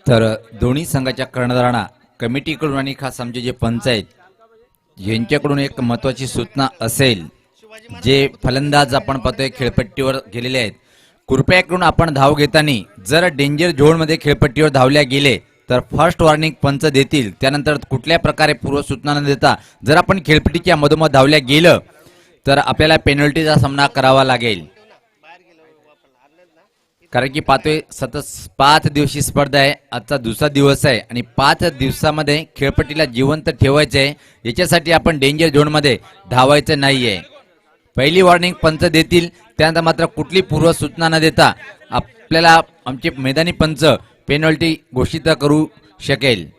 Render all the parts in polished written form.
तर दोन्ही संघाच्या कर्णधारांना कमिटीकडून आणि खास आमचे जे पंच आहेत यांच्याकडून एक महत्त्वाची सूचना असेल, जे फलंदाज आपण पाहतोय खेळपट्टीवर गेलेले आहेत, कृपया करून आपण धाव घेताना जर डेंजर झोनमध्ये खेळपट्टीवर धावल्या गेले तर फर्स्ट वॉर्निंग पंच देतील. त्यानंतर कुठल्या प्रकारे पूर्वसूचना न देता जर आपण खेळपट्टीच्या मधोमध धावल्या गेलं तर आपल्याला पेनल्टीचा सामना करावा लागेल. कारण की पाहतोय सतत 5 दिवसीय स्पर्धा आहे, आजचा दुसरा दिवस आहे आणि 5 दिवसामध्ये खेळपट्टीला जिवंत ठेवायचं आहे. याच्यासाठी आपण डेंजर झोनमध्ये धावायचं नाहीये. पहिली वॉर्निंग पंच देतील, त्यानंतर मात्र कुठली पूर्वसूचना न देता आपल्याला आमचे मैदानी पंच पेनल्टी घोषित करू शकेल.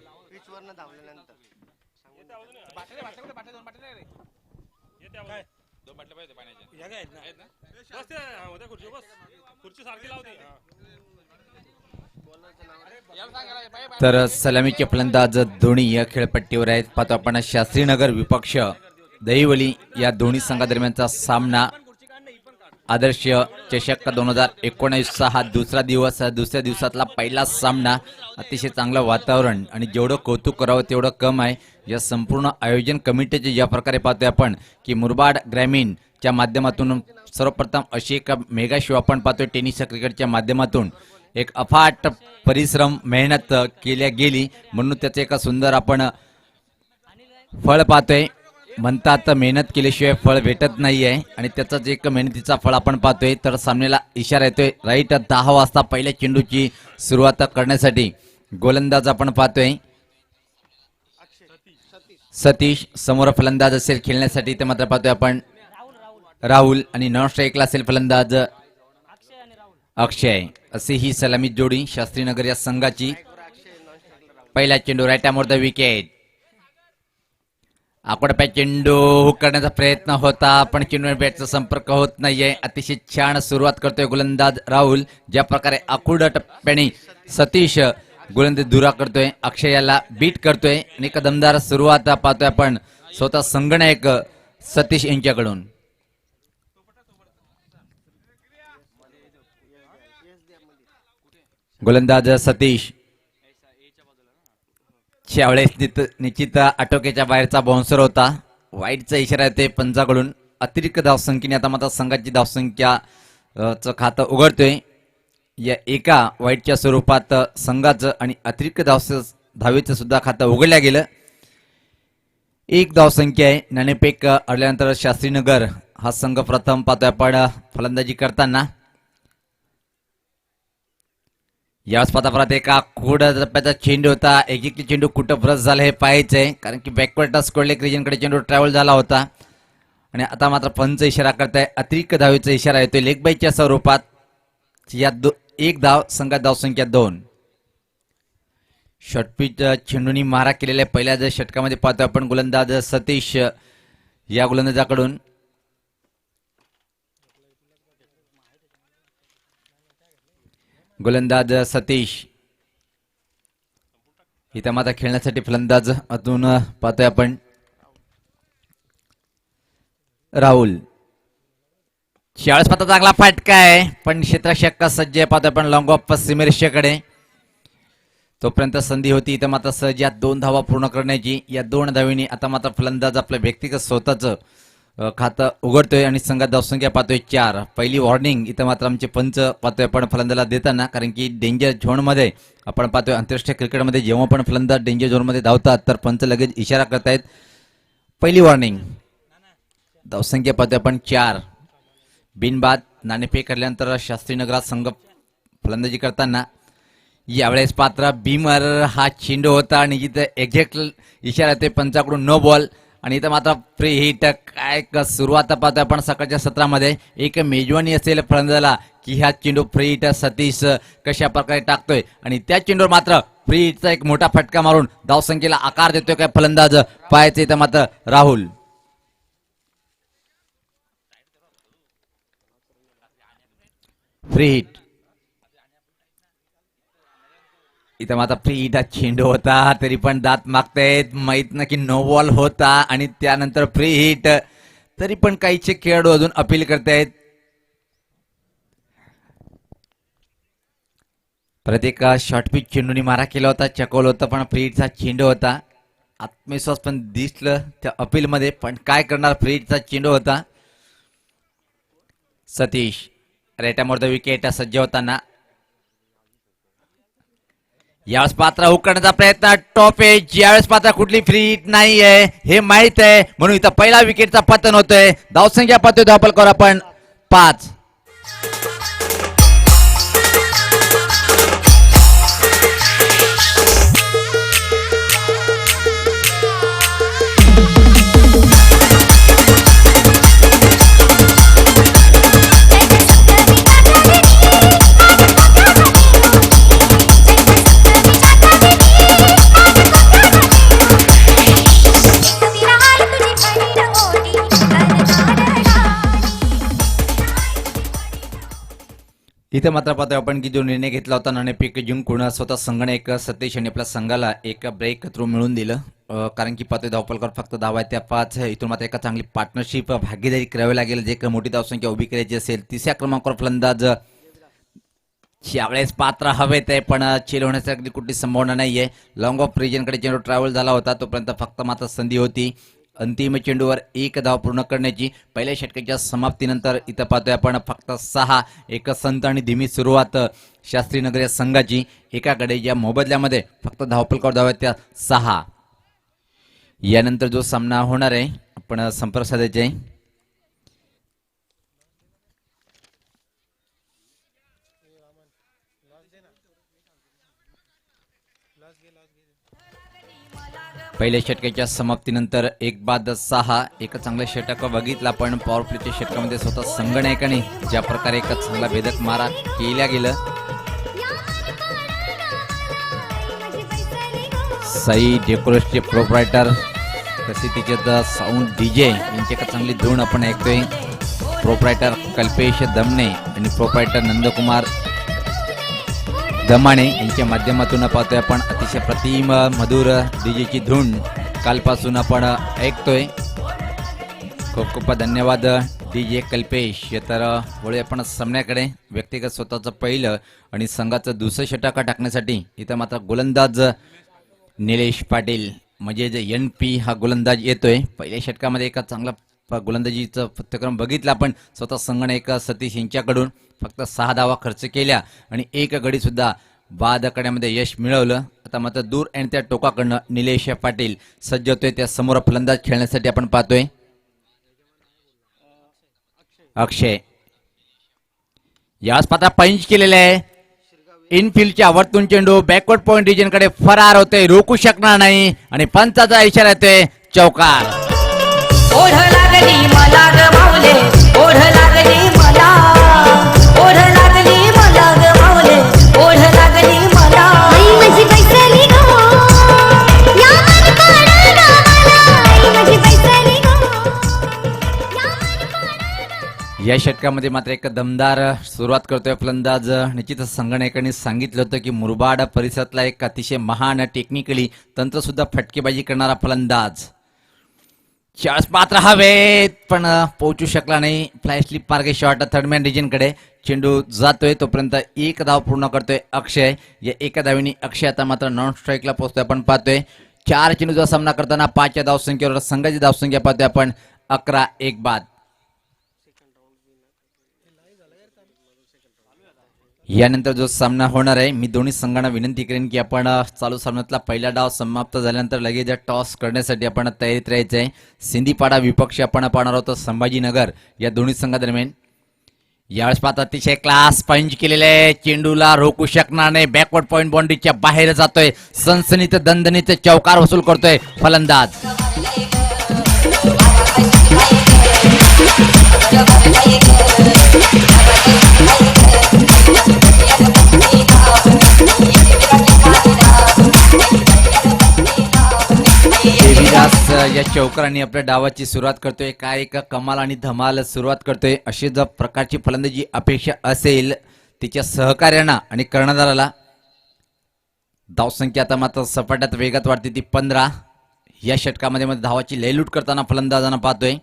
तर सलामीचे फलंदाज दोन्ही या खेळपट्टीवर आहेत. पाहतो आपण शास्त्रीनगर विपक्ष दहिवली या दोन्ही संघादरम्यानचा सामना. आदर्श चषक 2019चा हा दुसरा दिवस, दुसऱ्या दिवसातला पहिला सामना. अतिशय चांगलं वातावरण आणि जेवढं कौतुक करावं तेवढं कम आहे. या संपूर्ण आयोजन कमिटीचे ज्या प्रकारे पाहतोय आपण की मुरबाड ग्रामीणच्या माध्यमातून सर्वप्रथम अशी एक मेगा शो आपण पाहतोय टेनिस क्रिकेटच्या माध्यमातून. एक अफाट परिश्रम मेहनत केल्या गेली म्हणून त्याचे एक सुंदर आपण फळ पाहतोय. म्हणतात मेहनत केल्याशिवाय फळ भेटत नाहीये आणि त्याचाच एक मेहनतीचा फळ आपण पाहतोय. तर सामन्याला इशारा येतोय राईट 10 वाजता पहिल्या चेंडूची सुरुवात करण्यासाठी. गोलंदाज आपण पाहतोय सतीश, समोर फलंदाज असेल खेळण्यासाठी ते मात्र पाहतोय आपण राहुल आणि नॉन स्ट्राईकला असेल फलंदाज अक्षय. अशी ही सलामी जोडी शास्त्रीनगर या संघाची. पहिला चेंडू राईट आमोर द विकेट. आकडप्या चेंडू हुक करण्याचा प्रयत्न होता पण चेंडू बॅटचा संपर्क होत नाहीये. अतिशय छान सुरुवात करतोय गोलंदाज राहुल. ज्या प्रकारे आकुड टप्प्याने सतीश गोलंदाज दुरा करतोय, अक्षय याला बीट करतोय आणि एक दमदार सुरुवात पाहतोय आपण स्वतः संगणक सतीश यांच्याकडून. गोलंदाज सतीश त्यावेळेस निश्चित आटोक्याच्या बाहेरचा बाउन्सर होता. वाईटचा इशारा येतोय पंचाकडून. अतिरिक्त धावसंख्येने आता मात्र संघाची धावसंख्या च खातं उघडतोय. या एका वाईटच्या स्वरूपात संघाचं आणि अतिरिक्त धावेचं सुद्धा खातं उघडल्या गेलं. एक धावसंख्या आहे. नाणेफेक अडल्यानंतर शास्त्रीनगर हा संघ प्रथम पाहतोय आपण फलंदाजी करताना. यावेळेस पाहता परत एका खोड टप्प्याचा चेंडू होता. एक चेंडू कुठं ब्रश झाला हे पाहायचंय कारण की बॅकवर्ड टच कोल्ड रिजनकडे चेंडू ट्रॅव्हल झाला होता आणि आता मात्र पंच इशारा करताय. अतिरिक्त धावेचा इशारा येतोय लेग बाईच्या स्वरूपात. या एक धाव, संघात धावसंख्या 2. शॉर्टपिच चेंडूनी मारा केलेल्या पहिल्या षटकामध्ये पाहतोय आपण गोलंदाज सतीश या गोलंदाजाकडून. गोलंदाज सतीश इथं मात्र खेळण्यासाठी फलंदाज अजून पाहतोय आपण राहुल. 40 पाता चांगला फटका आहे पण क्षेत्ररक्षक सज्ज पाहतोय आपण लॉंग ऑफ सीमेरेषेकडे. तोपर्यंत संधी होती इथं मात्र सहज या 2 धावा पूर्ण करण्याची. या 2 धावींनी आता मात्र फलंदाज आपलं व्यक्तिगत स्वतःच खातं उघडतोय आणि संघात धावसंख्या पाहतोय 4. पहिली वॉर्निंग इथं मात्र आमचे पंच पाहतोय आपण फलंदाला देताना. कारण की डेंजर झोनमध्ये आपण पाहतोय आंतरराष्ट्रीय क्रिकेटमध्ये जेव्हा पण फलंदाज डेंजर झोनमध्ये धावतात तर पंच लगेच इशारा करतायत पहिली वॉर्निंग. धावसंख्या पाहतोय आपण 4. बिनबाद नाणेफेक करल्यानंतर शास्त्रीनगरात संघ फलंदाजी करताना. यावेळेस पात्र भीमर हा चेंडू होता आणि इथं एक्झॅक्ट इशारा येतोय पंचाकडून नो बॉल आणि इथं मात्र फ्री हिट. काय सुरुवात पाहतोय आपण सकाळच्या सत्रामध्ये. एक मेजवानी असेल फलंदाजाला की हा चेंडू फ्री हिट सतीश कशा प्रकारे टाकतोय आणि त्या चेंडूवर मात्र फ्री हिटचा एक मोठा फटका मारून धावसंख्येला आकार देतोय काय फलंदाज पाहायचं इथं मात्र राहुल. फ्री हिट इथं मात्र फ्री हिट चेंडू होता तरी पण दात मागतायत. माहित ना की नो बॉल होता आणि त्यानंतर फ्री हिट तरी पण काहीचे खेळाडू अजून अपील करतायत. परत एक शॉर्ट पिच चेंडूने मारा केला होता, चकवलं होतं, पण फ्रीडचा चेंडू होता. आत्मविश्वास पण दिसलं त्या अपील मध्ये, पण काय करणार, फ्रीडचा चेंडू होता. सतीश रेटामोर द विकेट सज्ज होताना यावेळेस पात्र उकळण्याचा प्रयत्न, टॉप एज, यावेळेस पात्र कुठली फ्री नाही आहे हे माहित आहे, म्हणून इथं पहिला विकेटचा पतन होतोय. धावसंख्या पाहतोय धावपलकर आपण 5. इथे मात्र पाहतोय आपण की जो निर्णय घेतला होता नाणेफेक जिंकून स्वतः संघाने एक सतीश आणि आपल्या संघाला एक ब्रेक थ्रू मिळून दिलं. कारण की पाहतोय धावपलकर फक्त धावा त्या 5. इथून मात्र एका चांगली पार्टनरशिप भागीदारी करावी लागेल, जे मोठी धावसंख्या उभी करायची असेल. तिसऱ्या क्रमांकावर फलंदाज यावेळेस पात्र हवेत आहे, पण चेल होण्याची अगदी कुठली संभावना नाहीये. लॉंग ऑफ रिजनकडे चेंडू ट्रॅव्हल झाला होता, तोपर्यंत फक्त मात्र संधी होती अंतिम चेंडूवर एक धाव पूर्ण करण्याची. पहिल्या षटकाच्या समाप्तीनंतर इथं पाहतोय आपण फक्त 6. एक संत आणि धीमी सुरुवात शास्त्रीनगर या संघाची. एकाकडे या मोबदल्यामध्ये फक्त धावपलकावर धावा त्या 6. यानंतर जो सामना होणार आहे आपण संपर्क साधायचे आहे. पहिल्या षटकाच्या समाप्तीनंतर 1-6 एक चांगला षटक बघितला, पण पॉवर प्लेच्या षटकामध्ये स्वतः संघनायकाने ज्या प्रकारे एक चांगला भेदक मारा केल्या गेलं. साई डेकोरेशनचे प्रोप्रायटर तसे तिचे साऊंड डीजे यांची एक चांगली धून आपण ऐकतोय. प्रोप्रायटर कल्पेश दमणे आणि प्रोप्रायटर नंदकुमार दमाणे यांच्या माध्यमातून पाहतोय आपण अतिशय प्रतिम मधुर डीजेची धून कालपासून आपण ऐकतोय. खूप खूप धन्यवाद डीजे कल्पेश. तर वळूया आपण सामन्याकडे. व्यक्तिगत स्वतःचं पहिलं आणि संघाचं दुसरं षटक टाकण्यासाठी इथं मात्र गोलंदाज निलेश पाटील म्हणजे जे NP हा गोलंदाज येतोय. पहिल्या षटकामध्ये एका चांगला गोलंदाजीचा पथ्यक्रम बघितला, पण स्वतः संघाने एक सतीश यांच्याकडून फक्त 6 धावा खर्च केल्या आणि एक गडी सुद्धा बाद करण्यामध्ये यश मिळवलं. आता मात्र दूर आणि त्या टोकाकडनं निलेश पाटील सज्ज होतोय. त्या समोर फलंदाज खेळण्यासाठी आपण पाहतोय अक्षय. याच पात्र पंच केलेले आहे. इनफिल्डच्या वरतून चेंडू बॅकवर्ड पॉइंट रिजन कडे फरार होते, रोखू शकणार नाही आणि पंचाचा इशारा येतोय चौकार. ओढ लागली मला ग माऊले, ओढ लागली मला, ओढ लागली मला ग माऊले, ओढ लागली मला. आई माझी बैसली गो, या मन काढ गावाला, आई माझी बैसली गो, या मन काढ. या षटकामध्ये मात्र एक दमदार सुरुवात करतोय फलंदाज. निश्चितच संघनायकांनी सांगितलं होतं की मुरबाड परिसरातला एक अतिशय महान टेक्निकली तंत्र सुद्धा फटकेबाजी करणारा फलंदाज. 40 पात्र हवेत, पण पोहोचू शकला नाही. फ्लाय स्लिप मार्गे शॉट थर्डमॅन रिजन कडे चेंडू जातोय, तोपर्यंत एक धाव पूर्ण करतोय अक्षय. या एका धावेने अक्षय आता मात्र नॉन स्ट्राईकला पोहोचतोय. आपण पाहतोय 4 चेंडूचा सामना करताना 5 धावसंख्येवर संघाची धावसंख्या पाहतोय आपण 11-1 बाद. यानंतर जो सामना होणार आहे, मी दोन्ही संघांना विनंती करेन की आपण चालू सामन्यातला पहिला डाव समाप्त झाल्यानंतर लगेच टॉस करण्यासाठी आपण तयारीत राहायचं आहे. सिंधीपाडा विपक्ष आपण पाहणार आहोत संभाजीनगर या दोन्ही संघादरम्यान. यावेळेस पाहता अतिशय क्लास पंच केलेले आहे, चेंडूला रोखू शकणार नाही, बॅकवर्ड पॉइंट बाउंड्रीच्या बाहेर जातोय, सनसनीत दणदणीत चौकार वसूल करतोय फलंदाज. देवीदास या चौकारांनी आपल्या डावाची सुरुवात करतोय. काय एक कमाल आणि धमाल सुरुवात करतोय. अशी जर प्रकारची फलंदाजी अपेक्षा असेल तिच्या सहकार्यांना आणि कर्णधाराला. धावसंख्या आता मात्र सपाट्यात वेगात वाढते ती 15. या षटकामध्ये धावाची लयलूट करताना फलंदाजांना पाहतोय.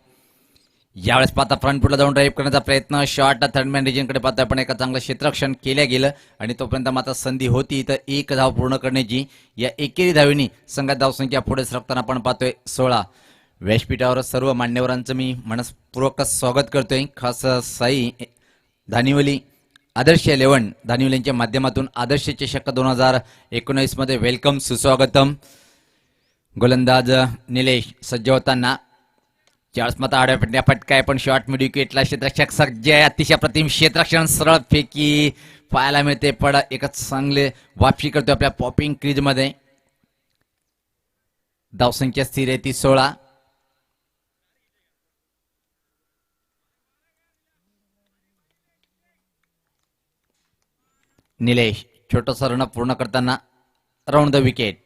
यावेळेस पाहता फ्रंट फुटला जाऊन ड्राईव्ह करण्याचा प्रयत्न शॉर्ट थर्डमॅन रिजनकडे पाहता पण एका चांगलं क्षेत्ररक्षण केलं गेलं आणि तोपर्यंत मात्र संधी होती तर एक धाव पूर्ण करण्याची. या एकेरी धावेनी संघात धावसंख्या पुढे सरकताना आपण पाहतोय 16. व्यासपीठावर सर्व मान्यवरांचं मी मनस्पूर्वक स्वागत करतोय. खास साई धानिवली आदर्श 11 धानिवलींच्या माध्यमातून आदर्श चषक 2019 मध्ये वेलकम सुस्वागतम. गोलंदाज निलेश सज्ज होताना चार्ल्स माता आडव्या फटकाय पण शॉर्ट मिड विकेटला क्षेत्ररक्षक सज्ज आहे. अतिशय प्रतिम क्षेत्ररक्षण सरळ फेकी पाहायला मिळते पण एकच चांगले वापसी करतोय आपल्या पॉपिंग क्रीज मध्ये. धावसंख्या स्थिर आहे ती 16. निलेश छोटंसं रन पूर्ण करताना राऊंड द विकेट.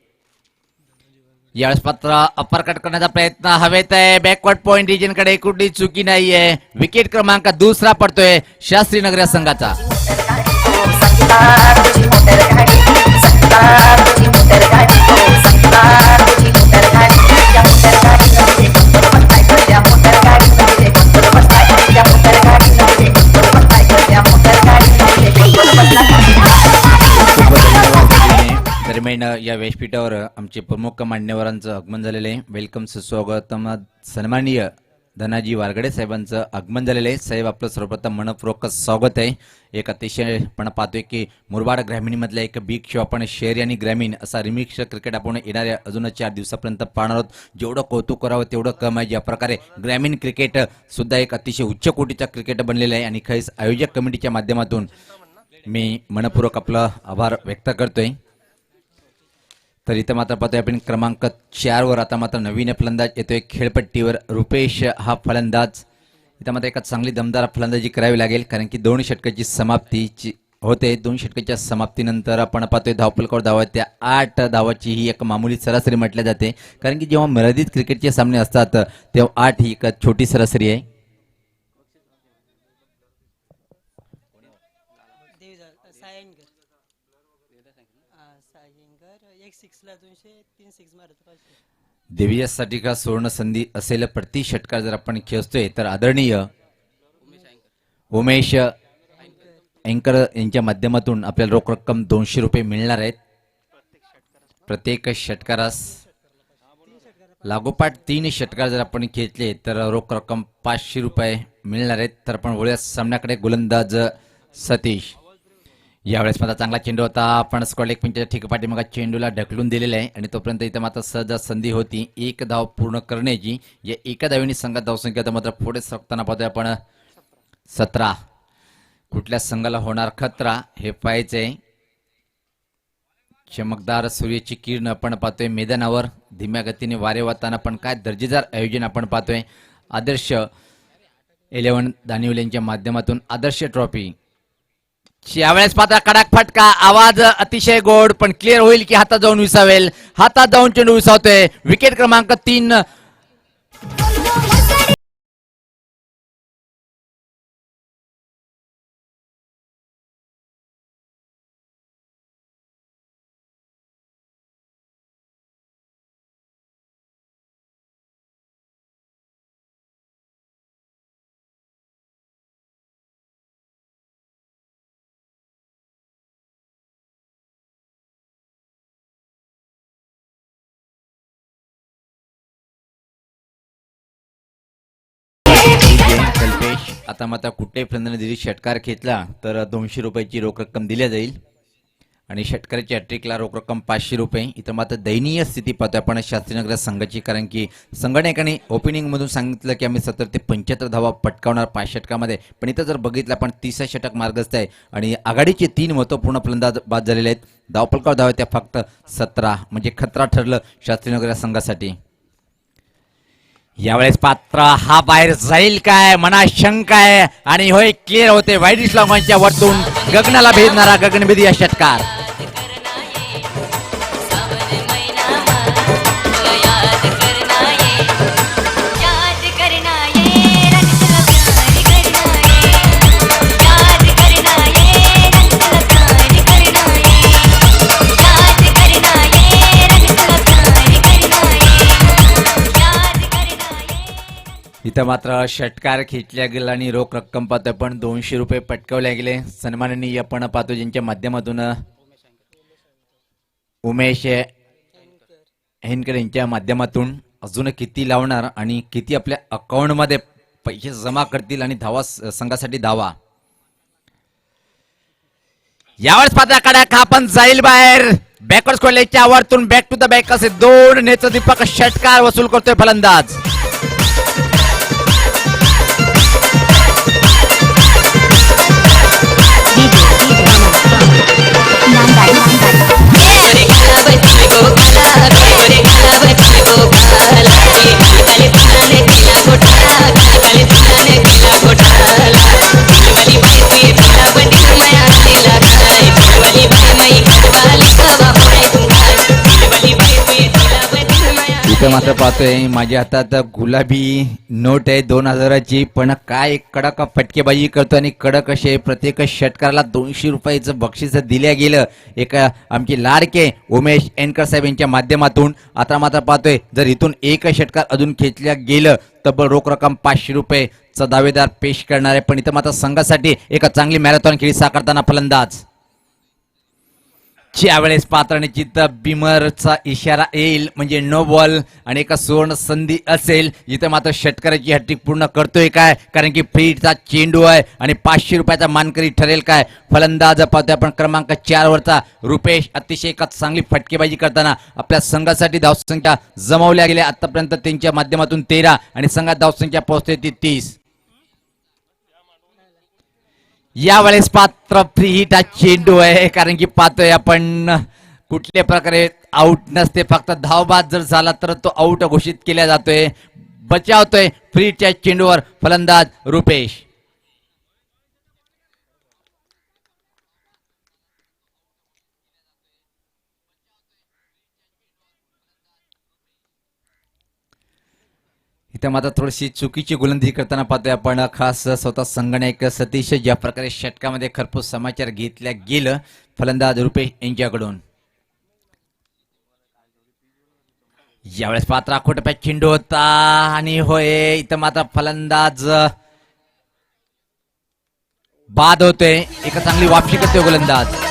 यावेळेस पात्र अपरकट करण्याचा प्रयत्न हवेत आहे. बॅकवर्ड पॉइंट रिजन कडे कुठली चुकी नाहीये. विकेट क्रमांक दुसरा पडतोय शास्त्रीनगर या संघाचा. दरम्यान या व्यासपीठावर आमचे प्रमुख मान्यवरांचं आगमन झालेलं आहे. वेलकम सुस्वागतम. सन्माननीय धनाजी वारगडे साहेबांचं आगमन झालेलं आहे. साहेब आपलं सर्वप्रथम मनपूर्वक स्वागत आहे. एक अतिशय आपण पाहतोय की मुरबाड ग्रामीणमधला एक बिग शो आपण शहरी आणि ग्रामीण असा रिमिक्स क्रिकेट आपण येणाऱ्या अजून 4 दिवसापर्यंत पाहणार आहोत. जेवढं कौतुक करावं तेवढं कम आहे. ज्या प्रकारे ग्रामीण क्रिकेट सुद्धा एक अतिशय उच्च कोटीचा क्रिकेट बनलेलं आहे आणि खैस आयोजक कमिटीच्या माध्यमातून मी मनपूर्वक आपलं आभार व्यक्त करतोय. तर इथं मात्र पाहतोय आपण क्रमांक 4 वर आता मात्र नवीन फलंदाज येतोय खेळपट्टीवर रुपेश हा फलंदाज. इथं मात्र एका चांगली दमदार फलंदाजी करावी लागेल कारण की 2 षटकाची समाप्तीची होते. 2 षटकाच्या समाप्तीनंतर आपण पाहतोय धावफलकावर धावा त्या 8 धावाची ही एक मामूली सरासरी म्हटल्या जाते कारण की जेव्हा मर्यादित क्रिकेटचे सामने असतात तेव्हा 8 ही एक छोटी सरासरी आहे. देवीसाठी का सुवर्ण संधी असेल प्रति षटकार जर आपण खेळतोय तर आदरणीय उमेश अँकर यांच्या माध्यमातून आपल्याला रोख रक्कम 200 रुपये मिळणार आहेत. प्रत्येक षटकारास लागोपाठ 3 षटकार जर आपण खेळले तर रोख रक्कम 500 रुपये मिळणार आहेत. तर आपण वळूया सामन्याकडे. गोलंदाज सतीश यावेळेस मात्र चांगला चेंडू होता आपण स्क्वॉड लेग पिंचच्या ठीक पाठीमागा चेंडूला ढकलून दिलेला आहे आणि तोपर्यंत इथं मात्र सहज संधी होती 1 धाव पूर्ण करण्याची. या एका धावेने संघात धावसंख्या मात्र पुढे सरकताना पाहतोय आपण 17. कुठल्या संघाला होणार खतरा हे पाहायचंय. चमकदार सूर्याची किरण आपण पाहतोय मैदानावर. धीम्या गतीने वारे वाहताना पण काय दर्जेदार आयोजन आपण पाहतोय. आदर्श 11 दानिवलेंच्या माध्यमातून आदर्श ट्रॉफी. यावेळेस पात्र कडक फटका आवाज अतिशय गोड पण क्लिअर होईल की हातात जाऊन विसावेल. हातात जाऊन चेंडू विसावतोय. विकेट क्रमांक 3. कल्पेश आता मात्र कुठल्याही फलंदाजाने जरी षटकार घेतला तर 200 रुपयाची रोख रक्कम दिल्या जाईल आणि षटकाराच्या हॅट्रिकला रोख रक्कम 500 रुपये. इथं मात्र दयनीय स्थिती पाहतोय आपण शास्त्रीनगर संघाची कारण की संघटनेने ओपनिंग मधून सांगितलं की आम्ही 70 ते 75 धावा पटकावणार 5 षटकामध्ये. पण इथं जर बघितलं आपण 30 षटक मार्गस्थ आहे आणि आघाडीचे 3 महत्वपूर्ण फलंदाज बाद झालेले आहेत. धावफलकावर धावा त्या फक्त 17 म्हणजे खतरा ठरलं शास्त्रीनगर या संघासाठी. यावेळेस पात्र हा बाहेर जाईल काय मनात शंका आहे आणि होय क्लिअर होते. वाईट लॉंगॉनच्या वरतून गगनाला भेदणारा गगनभेदी या षटकार. इथं मात्र षटकार खेचल्या गेला आणि रोख रक्कम पाहतोय पण 200 रुपये पटकावले गेले. सन्माननीय आपण पाहतो ज्यांच्या माध्यमातून उमेश हेनकर यांच्या माध्यमातून अजून किती लावणार आणि किती आपल्या अकाउंट मध्ये पैसे जमा करतील आणि धावा संघासाठी धावा. यावेळेस पात्र कडा पण जाईल बाहेर. बॅकवर्ड स्क्वेअरच्या वरतून बॅक टू द बॅक असे दोन नेत्र दीपक षटकार वसूल करतोय फलंदाज. इथं मात्र पाहतोय माझ्या हातात गुलाबी नोट आहे 2000ची. पण काय कडक फटकेबाजी करतो आणि कडक असे प्रत्येक षटकाराला 200 रुपयाचं बक्षीस दिल्या गेलं एका आमचे लाडके उमेश एनकर साहेब यांच्या माध्यमातून. आता मात्र पाहतोय जर इथून एक षटकार अजून खेचल्या गेलं तब्बल रोख रक्कम 500 रुपये दावेदार पेश करणार आहे. पण इथं मात्र संघासाठी एक चांगली मॅरेथॉन खेळी साकारताना फलंदाज. ज्यावेळेस पात्र निश्चित बिमरचा इशारा येईल म्हणजे नो बॉल आणि एका सुवर्ण संधी असेल. इथं मात्र षटकाराची हॅट्रिक पूर्ण करतोय काय, कारण की फ्रीचा चेंडू आहे आणि 500 रुपयाचा मानकरी ठरेल काय. फलंदाज पाहतोय आपण क्रमांक 4 वरचा रुपेश अतिशय एक चांगली फटकेबाजी करताना आपल्या संघासाठी धावसंख्या जमवल्या गेल्या आतापर्यंत त्यांच्या माध्यमातून 13 आणि संघात धावसंख्या पोहोचते ती 30. यावेळेस पात्र फ्री हिट हा चेंडू आहे, कारण की पाहतोय आपण कुठल्या प्रकारे आउट नसते, फक्त धावबाद जर झाला तर तो आउट घोषित केला जातोय. बचावतोय फ्री हिटच्या चेंडूवर फलंदाज रुपेश. इथं मात्र थोडीशी चुकीची गोलंदाजी करताना पाहतोय आपण खास स्वतः संगणक सतीश ज्या प्रकारे षटकामध्ये खरपूस समाचार घेतल्या गेलं फलंदाज रुपेश यांच्याकडून. यावेळेस पात्र आखोटप्या चेंडू होता आणि होय इथं मात्र फलंदाज बाद होतोय. एक चांगली वापसी करतोय गोलंदाज.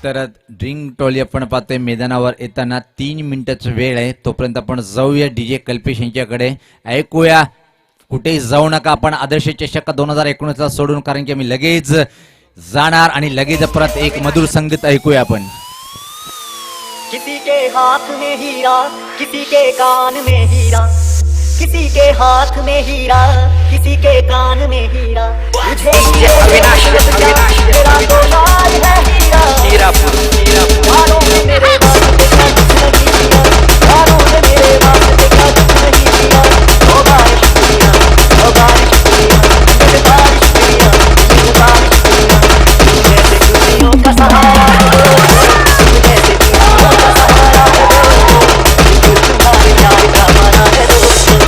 तर ड्रिंक टोली आपण पाहतोय मैदानावर येताना 3 मिनिटाचा वेळ आहे. तोपर्यंत आपण जाऊया डीजे कल्पेश यांच्याकडे. ऐकूया कुठेही जाऊ नका आपण आदर्श चषक 2019 सोडून, कारण की आम्ही लगेच जाणार आणि लगेच परत एक मधुर संगीत ऐकूया आपण. किसी के हाथ में हीरा किसी के कान में हीरा, किसी के हाथ में हीरा किसी के कान में हीरा. मुझे मेरा तो लाल है हीरा, कानों में मेरे वास्ते का कुछ नहीं हीरा, कानों में मेरे वास्ते का कुछ नहीं हीरा. ओ बारिश पिया, ओ बारिश पिया, मेरे बारिश पिया, मेरे बारिश पिया. जैसे खुशियों का सहारा जैसे खुशियों का सहारा है दोस्तों, तुम्हारे प्यार का माना है दोस्तों,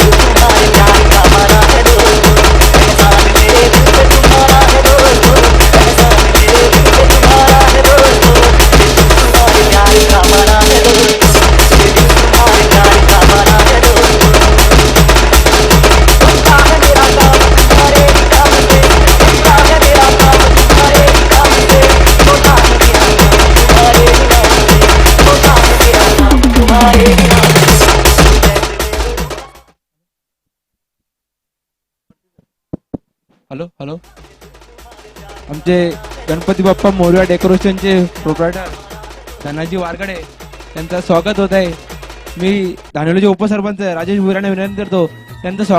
तुम्हारे प्यार का माना है दोस्तों. एहसान मेरे दिल पे तुम्हारा है दोस्तों, एहसान मेरे दिल पे तुम्हारा है दोस्तों. तुम्हारे प्यार का माना है दोस्तों, तुम्हारे प्यार का माना है दोस्तों. बनता है मेरा काम तुम्हारे ही काम से, बनता है मेरा काम तुम्हारे ही काम से. होता है मेरा काम तुम्हारे ही नाम से, होता है मेरा काम तुम्हारे ही नाम से. हॅलो हॅलो आमचे गणपती बाप्पा मोरया डेकोरेशनचे प्रोप्रायटर धनाजी वारगडे त्यांचं स्वागत होत आहे. मी धानोलीचे उपसरपंच राजेश भुराने विनंती करतो त्यांचं स्वागत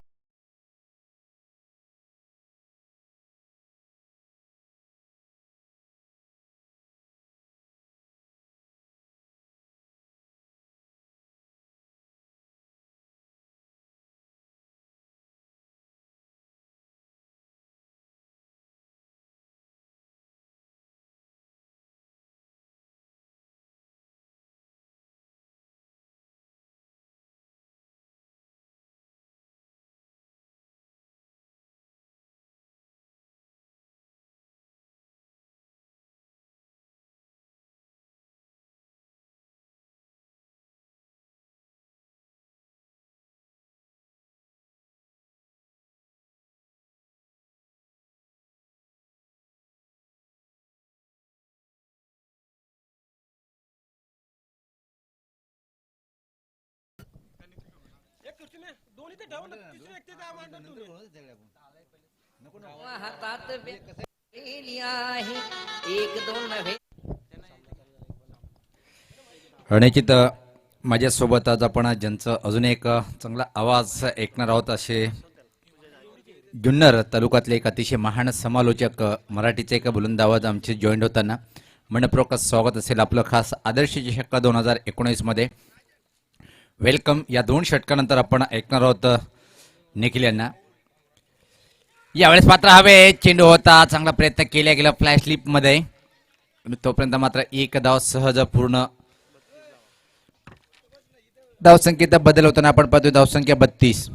हातात पेली आहे एक दोन नव्हे. रणजित माझ्यासोबत आज आपण ज्यांचं अजून एक चांगला आवाज ऐकणार आहोत असे जुन्नर तालुक्यातले एक अतिशय महान समालोचक मराठीचे एक बुलंद आवाज आमचे जॉईंट होताना मनपूर्वक स्वागत असेल आपलं खास आदर्श चषक 2019 मध्ये. वेलकम. या 2 षटकानंतर आपण ऐकणार आहोत निखिल यांना. यावेळेस मात्र हवे चेंडू होता, चांगला प्रयत्न केला गेला फ्लॅश स्लिप मध्ये, तोपर्यंत मात्र एक धाव सहज पूर्ण. धावसंख्येत बदल होताना आपण पाहतोय धावसंख्या 32.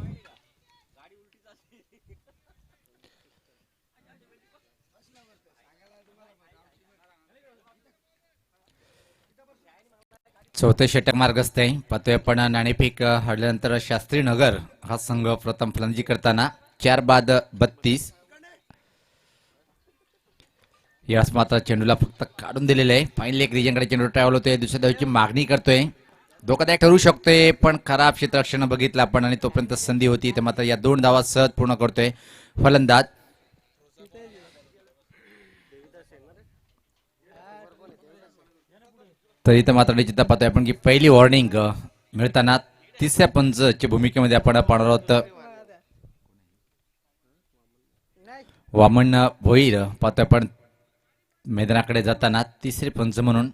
चौथे षटक मार्गस्थ आहे. पाहतोय आपण नाणेफेक हडल्यानंतर शास्त्री नगर हा संघ प्रथम फलंदाजी करताना 4 बाद 32. यास मात्र चेंडूला फक्त काढून दिलेले आहे. फायनली एक रिजनकडे चेंडू ट्रॅव्हल होतोय, दुसऱ्या धावेची मागणी करतोय, धोकादायक ठरू शकतोय पण खराब क्षेत्ररक्षण बघितलं आपण आणि तोपर्यंत संधी होती तर मात्र या 2 धावा सहज पूर्ण करतोय फलंदाज. तर इथं मात्र निश्चित पाहतोय आपण की पहिली वॉर्निंग मिळताना तिसऱ्या पंचच्या भूमिकेमध्ये आपण पाहणार आहोत वामन भोईर. पाहतोय आपण मैदानाकडे जाताना तिसरे पंच म्हणून.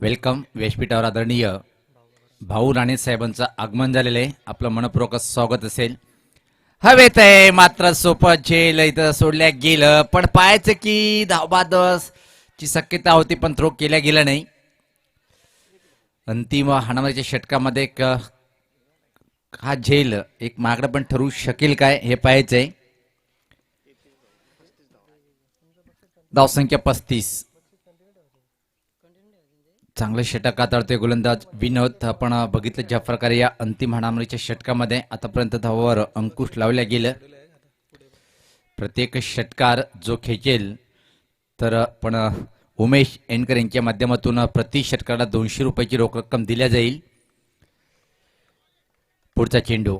वेलकम. व्यासपीठावर आदरणीय भाऊ राणे साहेबांचं आगमन झालेलं आहे, आपलं मनपूर्वक स्वागत असेल. हवेत आहे मात्र सोपं झेल इथं सोडल्या गेलं पण पाहायचं की धावबादस ची शक्यता होती पण थ्रो केल्या गेला नाही. अंतिम हाणामारीच्या षटकामध्ये एक हा झेल एक मागणं पण ठरू शकेल काय हे पाहायचंय. धावसंख्या 35. चांगले षटक हाताळतोय गोलंदाज विनोद. आपण बघितलं ज्या प्रकारे या अंतिम हाणामारीच्या षटकामध्ये आतापर्यंत धावावर अंकुश लावल्या गेलं. प्रत्येक षटकार जो खेचेल तर आपण उमेश एनकर यांच्या माध्यमातून प्रति षटकाला 200 रुपयाची रोख रक्कम दिल्या जाईल. पुढचा चेंडू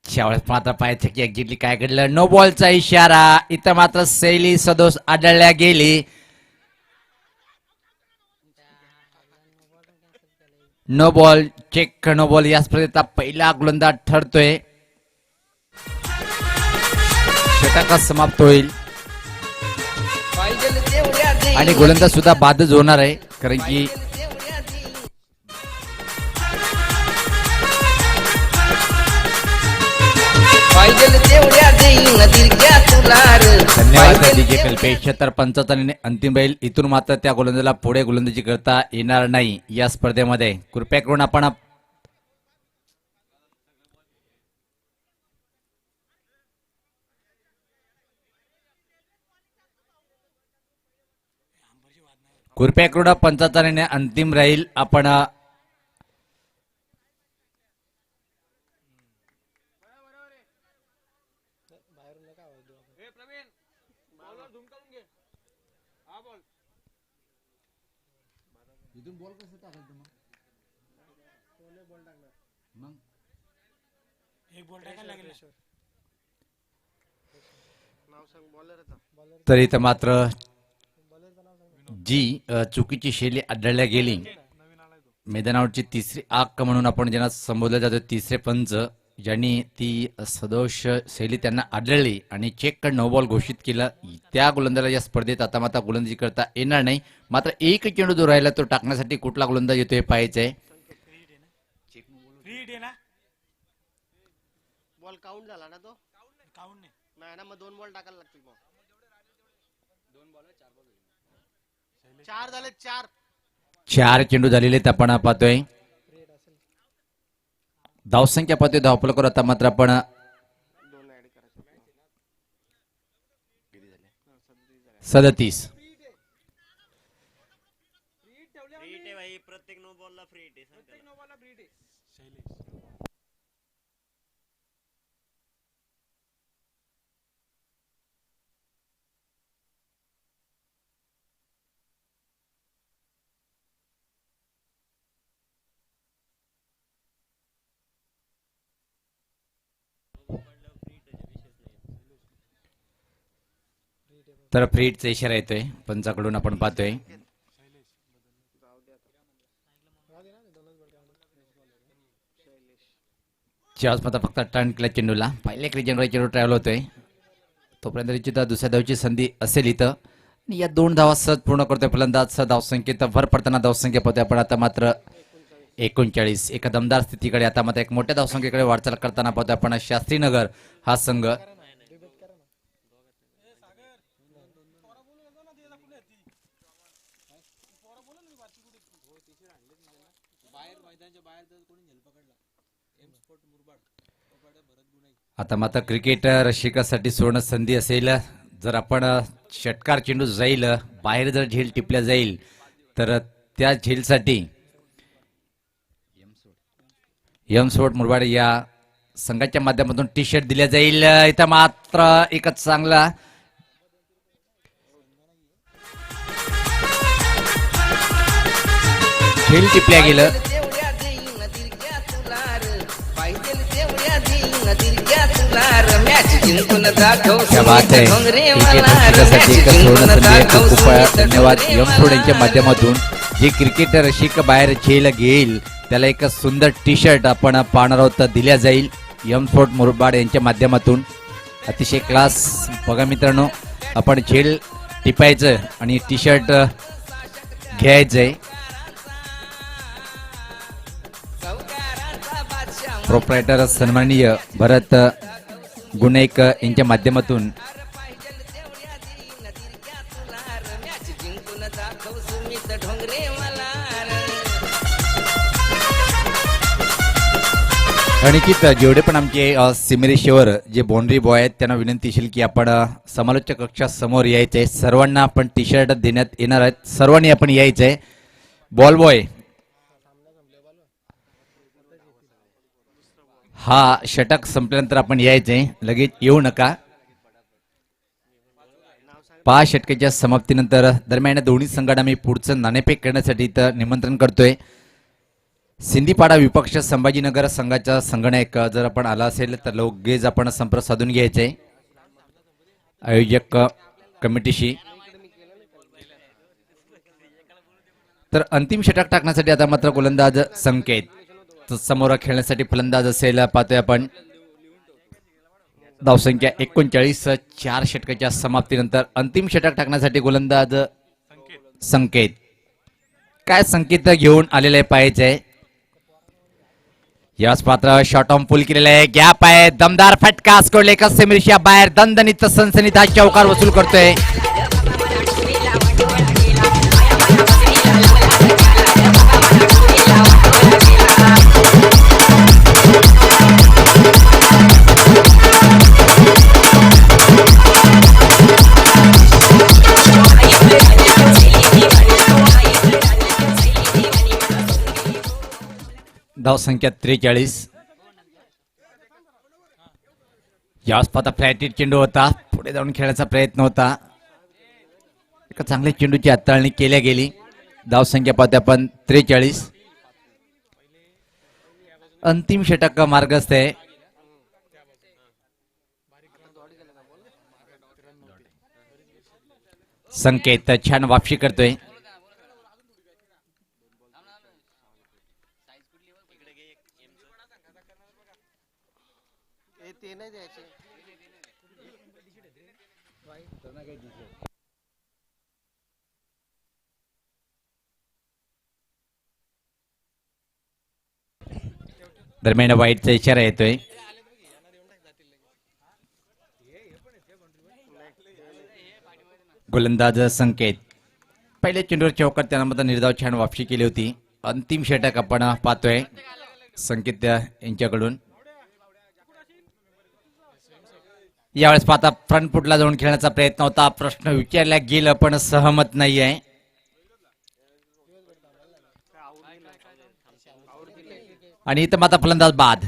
त्यावेळेस मात्र पाहायचं की एक्झॅक्टली काय घडलं. नो बॉलचा इशारा. इथं मात्र शैली सदोष आढळल्या गेली. No ball. Check no ball. या स्पर्धेचा पहिला गोलंदाज ठरतोय. षटक समाप्त होईल आणि गोलंदाज सुद्धा बादच होणार आहे कारण की धन्यवाद डीजे कल्पेश. तर पंचाचा निर्णय अंतिम राहील. इथून मात्र त्या गोलंदाजाला पुढे गोलंदाजी करता येणार नाही या स्पर्धेमध्ये. कृपया करून आपण पंचाचा निर्णय अंतिम राहील. आपण तरी तर मात्र जी चुकीची शैली आढळल्या गेली. मैदानावरची तिसरी आग म्हणून आपण ज्यांना संबोधलं जातं तिसरे पंच ज्यांनी ती सदोष शैली त्यांना आढळली आणि चेक नो बॉल घोषित केला. त्या गोलंदाजाला या स्पर्धेत आता मात्र गोलंदाजी करता येणार नाही. मात्र एक चेंडू जो राहिला तो टाकण्यासाठी कुठला गोलंदाज येतो हे पाहायचंय. बॉल काउंट झाला ना तो काउंट नाही ना, मग 2 बॉल टाकायला लागतील. 4 झाले. 4 चेंडू झालेले आहेत आपण पाहतोय. धावसंख्या पाहतोय धावफलकावर आता मात्र आपण 37. प्रत्येक नो बॉलला फ्री तर फ्रीटचा इशारा येतोय पंचाकडून आपण पाहतोय. चार्ल्स आता फक्त टर्न केला चेंडूला. पहिले क्रिजनवर चेंडू ट्रॅव्हल होतोय तोपर्यंत निश्चित दुसऱ्या धावची संधी असेल इथं. या 2 धावा सहज पूर्ण करतोय फलंदाज. धावसंख्येत भर पडताना धावसंख्या पाहतोय आपण आता मात्र 39. एका दमदार स्थितीकडे आता मात्र एक मोठ्या धावसंख्येकडे वाटचाल करताना पाहतोय आपण शास्त्रीनगर हा संघ. आता मात्र क्रिकेट रसिकासाठी सुवर्ण संधी असेल. जर आपण षटकार चेंडू जाईल बाहेर जर झेल टिपल्या जाईल तर त्या झेलसाठी यमसोट मुरबाड या संघाच्या माध्यमातून टी शर्ट दिल्या जाईल. इथं मात्र एकच चांगला झेल टिपल्या गेलं. क्या बात है. क्रिकेट रसिकासाठी एक सुवर्ण संधी आहे. खूप खूप धन्यवाद यमसोड यांच्या माध्यमातून. जे क्रिकेट रसिक बाहेर झेल घेईल त्याला एक सुंदर टी शर्ट आपण पाहणार आहोत दिल्या जाईल यमसोड मुरबाड यांच्या माध्यमातून. अतिशय क्लास. बघा मित्रांनो आपण झेल टिपायचं आणि टी शर्ट घ्यायचंय. प्रोप्रायटर सन्माननीय भरत गुणेक यांच्या माध्यमातून अनिकित जेवढे पण आमचे सिमरेश्वर जे बाउंड्री बॉय आहेत त्यांना विनंती असेल की आपण समालोचक कक्षा समोर यायचंय. सर्वांना आपण टी शर्ट देण्यात येणार आहेत. सर्वांनी आपण यायचंय. बॉल बॉय हा षटक संपल्यानंतर आपण यायचंय. लगेच येऊ नका. 5 षटकाच्या समाप्तीनंतर दरम्यान दोन्ही संघांना मी पुढचं नाणेफेक करण्यासाठी इथं निमंत्रण करतोय. सिंदीपाडा विपक्ष संभाजीनगर संघाचा संगणक जर आपण आला असेल तर लगेच आपण संपर्क साधून घ्यायचे आयोजक कमिटीशी. तर अंतिम षटक टाकण्यासाठी आता मात्र गोलंदाज संकेत समोर खेळण्यासाठी फलंदाज असेल पाहतोय आपण. धावसंख्या 39. 4 षटकाच्या समाप्तीनंतर अंतिम षटक टाकण्यासाठी गोलंदाज संकेत. काय संकेत घेऊन आलेले पाहायचंय. याच पात्र शॉर्ट ऑन पुल केलेला आहे. गॅप आहे. दमदार फटका स्कोरले का सेमिरिशिया बाहेर दणदणीत सनसनीत हा चौकार वसूल करतोय. धावसंख्या 43. याच पाहता फ्लॅटेड चेंडू होता. पुढे जाऊन खेळण्याचा प्रयत्न होता. एका चांगल्या चेंडूची हाताळणी केल्या गेली. धावसंख्या पाहता आपण 43. अंतिम षटक मार्गस्थ आहे. संकेत छान वापशी करतोय. ते नाही द्यायचे. दरम्यान वाईटचा इशारा येतोय. गोलंदाज संकेत पहिले चेंडूवर चौकार त्यानंतर निर्धाव छान वापशी केली होती. अंतिम षटक आपण पाहतोय संकेत यांच्याकडून. यावेळेस पाहता फ्रंट फुटला जाऊन खेळण्याचा प्रयत्न होता. प्रश्न विचारला गेला पण सहमत नाही आहे. आणि इथं मात्र फलंदाज बाद.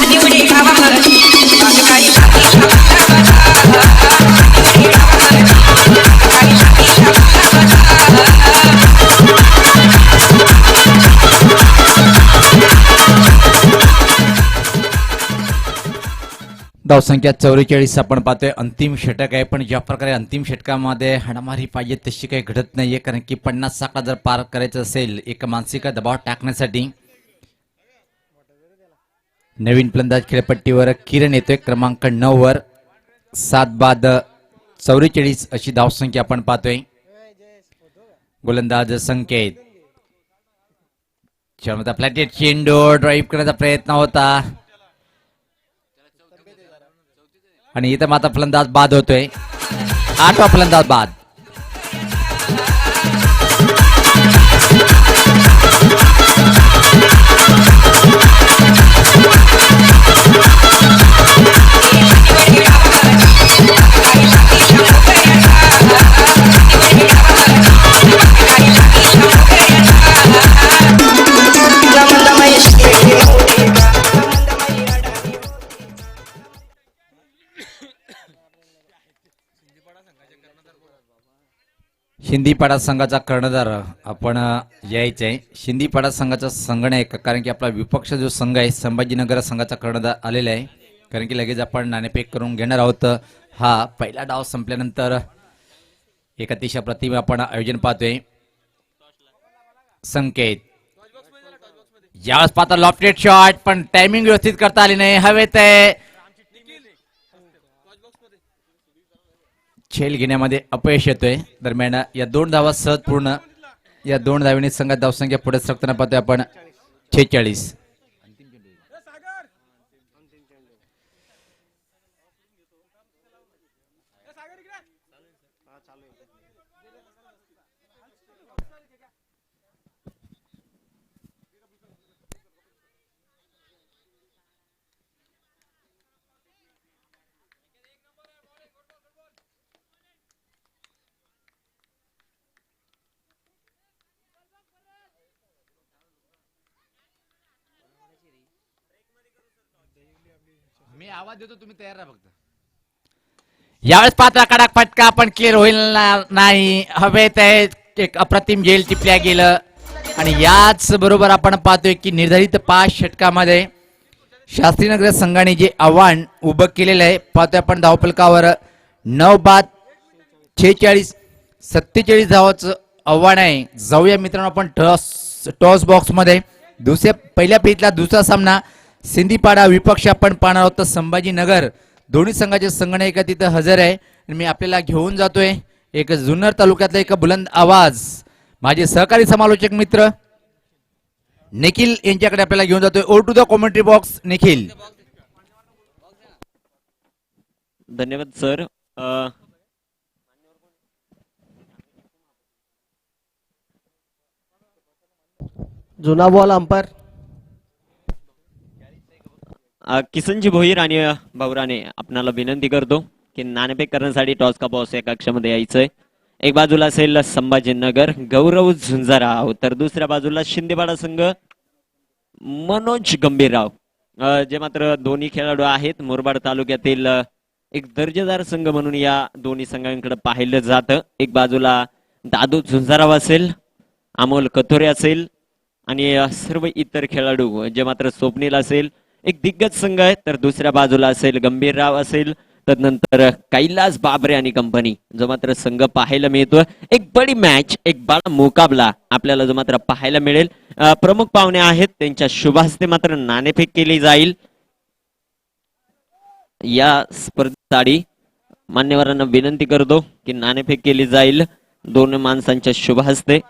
आणि उडी खावा धावसंख्या 44 आपण पाहतोय. अंतिम षटक आहे, पण ज्या प्रकारे अंतिम षटकामध्ये हाणामारी पाहिजे तशी काही घडत नाहीये, कारण की 50 आकडा जर पार करायचं असेल एक मानसिक दबाव टाकण्यासाठी. नवीन फलंदाज खेळपट्टीवर किरण येतोय क्रमांक 9 वर. 7 बाद 44 अशी धावसंख्या आपण पाहतोय. गोलंदाज संकेत फ्लॅटेड चेंडू ड्राईव्ह करण्याचा प्रयत्न होता आणि इथं मात्र फलंदाज बाद होतोय. 8वा फलंदाज बाद. शिंदीपाडा संघाचा कर्णधार आपण यायचंय. शिंदीपाडा संघाचा संघनायक, कारण की आपला विपक्ष जो संघ आहे संभाजीनगर संघाचा कर्णधार आलेला आहे, कारण की लगेच आपण नाणेफेक करून घेणार आहोत. हा पहिला डाव संपल्यानंतर एक अतिशय प्रतिम आपण आयोजन पाहतोय. संकेत यावेळेस पाहता लॉफ्टेड शॉट, पण टायमिंग व्यवस्थित करता आली नाही. हवेत आहे, खेळ घेण्यामध्ये अपयश येतोय. दरम्यान या 2 धावा सहज पूर्ण. या 2 धावेने संघात धावसंख्या पुढे सरकताना पाहतोय आपण 46. मी आवाज देतो, तुम्ही तयार राहा फक्त. यावेळेस पात्र कडक फटका पण क्लिअर होईल नाही. हवेत आहे, एक अप्रतिम झेल टिपल्या गेलं आणि याच बरोबर आपण पाहतोय की निर्धारित 5 षटकामध्ये शास्त्रीनगर संघाने जे आव्हान उभं केलेलं आहे पाहतोय आपण धावफलकावर. 9 बाद 46 47 धावाचं आव्हान आहे. जाऊया मित्रांनो आपण टॉस बॉक्स मध्ये. पहिल्या फेरीतला दुसरा सामना सिंदीपाडा विपक्ष आपण पाहणार आहोत. संभाजीनगर दोन्ही संघाचे संघनायक तिथं हजर आहे. मी आपल्याला घेऊन जातोय एक जुन्नर तालुक्यातला एक बुलंद आवाज, माझे सहकारी समालोचक मित्र निखिल यांच्याकडे आपल्याला घेऊन जातोय. Over to the commentary box Nikhil. धन्यवाद सर. जुना बॉल अंपायर किसनजी भोईर आणि भाऊराने आपणाला विनंती करतो की नाणेफेक करण्यासाठी टॉस का बॉस या कक्षामध्ये यायचंय. एक बाजूला असेल संभाजीनगर गौरव झुंजाराव, तर दुसऱ्या बाजूला शिंदेपाडा संघ मनोज गंभीरराव. जे मात्र दोन्ही खेळाडू आहेत मुरबाड तालुक्यातील एक दर्जेदार संघ म्हणून या दोन्ही संघांकडे पाहिलं जातं. एक बाजूला दादू झुंजाराव असेल, अमोल कथोरे असेल आणि सर्व इतर खेळाडू जे मात्र स्वप्नील असेल, एक दिग्गज संघ आहे. तर दुसऱ्या बाजूला असेल गंभीरराव असेल, तदनंतर कैलास बाबरे आणि कंपनी जो मात्र संघ पाहायला मिळतो. एक बडी मॅच, एक बडा मुकाबला आपल्याला जो मात्र पाहायला मिळेल. प्रमुख पाहुणे आहेत, त्यांच्या शुभ हस्ते मात्र नाणेफेक केली जाईल. या स्पर्धेसाठी मान्यवरांना विनंती करतो की नाणेफेक केली जाईल 2 माणसांच्या शुभ हस्ते.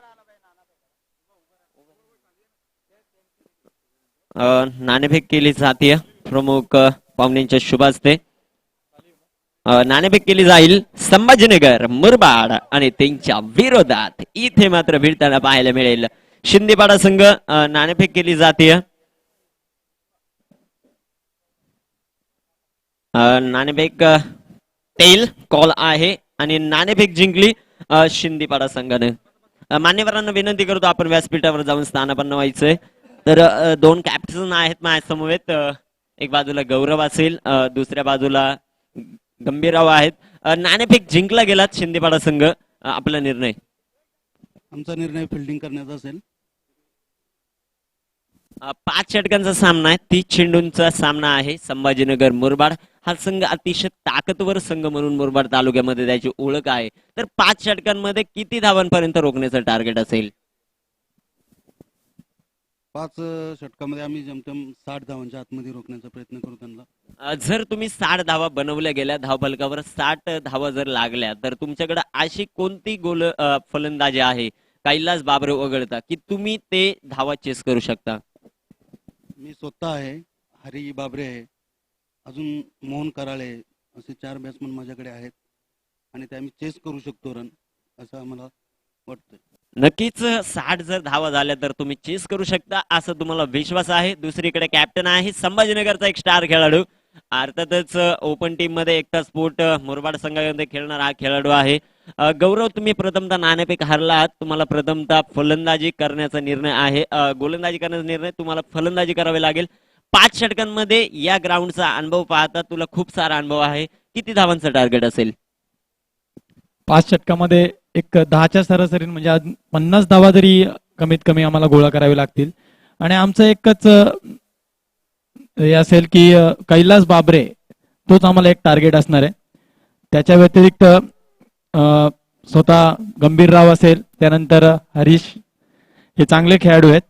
नाणेफेक केली जाते प्रमुख पाहुण्यांच्या शुभ हस्ते. नाणेफेक केली जाईल संभाजीनगर मुरबाड आणि त्यांच्या विरोधात इथे मात्र भिडताना पाहायला मिळेल शिंदेपाडा संघ. नाणेफेक केली जाते. नाणेफेक तेल कॉल आहे आणि नाणेफेक जिंकली शिंदेपाडा संघाने. मान्यवरांना विनंती करतो आपण व्यासपीठावर जाऊन स्थानापन्न व्हायचंय. तर 2 कॅप्टन आहेत माझ्या समवेत. एक बाजूला गौरव असेल, दुसऱ्या बाजूला गंभीरराव आहेत. नाणेफेक जिंकला गेला शिंदेपाडा संघ. आपला निर्णय? आमचा निर्णय फिल्डिंग करण्याचा असेल. 5 षटकांचा सामना आहे, 30 चेंडूंचा सामना आहे. संभाजीनगर मुरबाड हा संघ अतिशय ताकदवर संघ म्हणून मुरबाड तालुक्यामध्ये त्याची ओळख आहे. तर 5 षटकांमध्ये किती धावांपर्यंत रोखण्याचं टार्गेट असेल? 5 षटकामध्ये आम्ही जमतेम 60 धावांच्या आतमध्ये रोखण्याचा प्रयत्न करू त्यांना. जर तुम्ही 60 धावा बनवल्या गेल्या धावफलकावर 60 धावा जर लागल्या तर तुमच्याकडे अशी कोणती फलंदाजी आहे कैलास बाबरे वगळता की तुम्ही ते धावा चेस करू शकता? मी स्वतः आहे, हरी बाबरे आहे, अजून मोहन कराळे असे 4 बॅट्समन माझ्याकडे आहेत आणि ते आम्ही चेस करू शकतो रन, असं आम्हाला वाटतंय. नक्कीच 60 जर धावा झाल्या तर तुम्ही चेस करू शकता असं तुम्हाला विश्वास आहे. दुसरीकडे कॅप्टन आहे संभाजीनगरचा एक स्टार खेळाडू, अर्थातच ओपन टीम मध्ये एकटा स्पोर्ट मुरबाड संघामध्ये खेळणारा हा खेळाडू आहे. गौरव, तुम्ही प्रथमतः नाणेफेक हरला आहात. तुम्हाला प्रथमतः फलंदाजी करण्याचा निर्णय आहे, गोलंदाजी करण्याचा निर्णय, तुम्हाला फलंदाजी करावी लागेल. 5 षटकांमध्ये या ग्राउंडचा अनुभव पाहता तुला खूप सारा अनुभव आहे. किती धावांचं टार्गेट असेल? 5 षटकामध्ये एक 10च्या सरासरी म्हणजे आज 50 धावा जरी कमीत कमी आम्हाला गोळा करावे लागतील. आणि आमचं एकच हे असेल की कैलास बाबरे तोच आम्हाला एक टार्गेट असणार आहे. त्याच्या व्यतिरिक्त स्वतः गंभीरराव असेल, त्यानंतर हरीश, हे चांगले खेळाडू आहेत.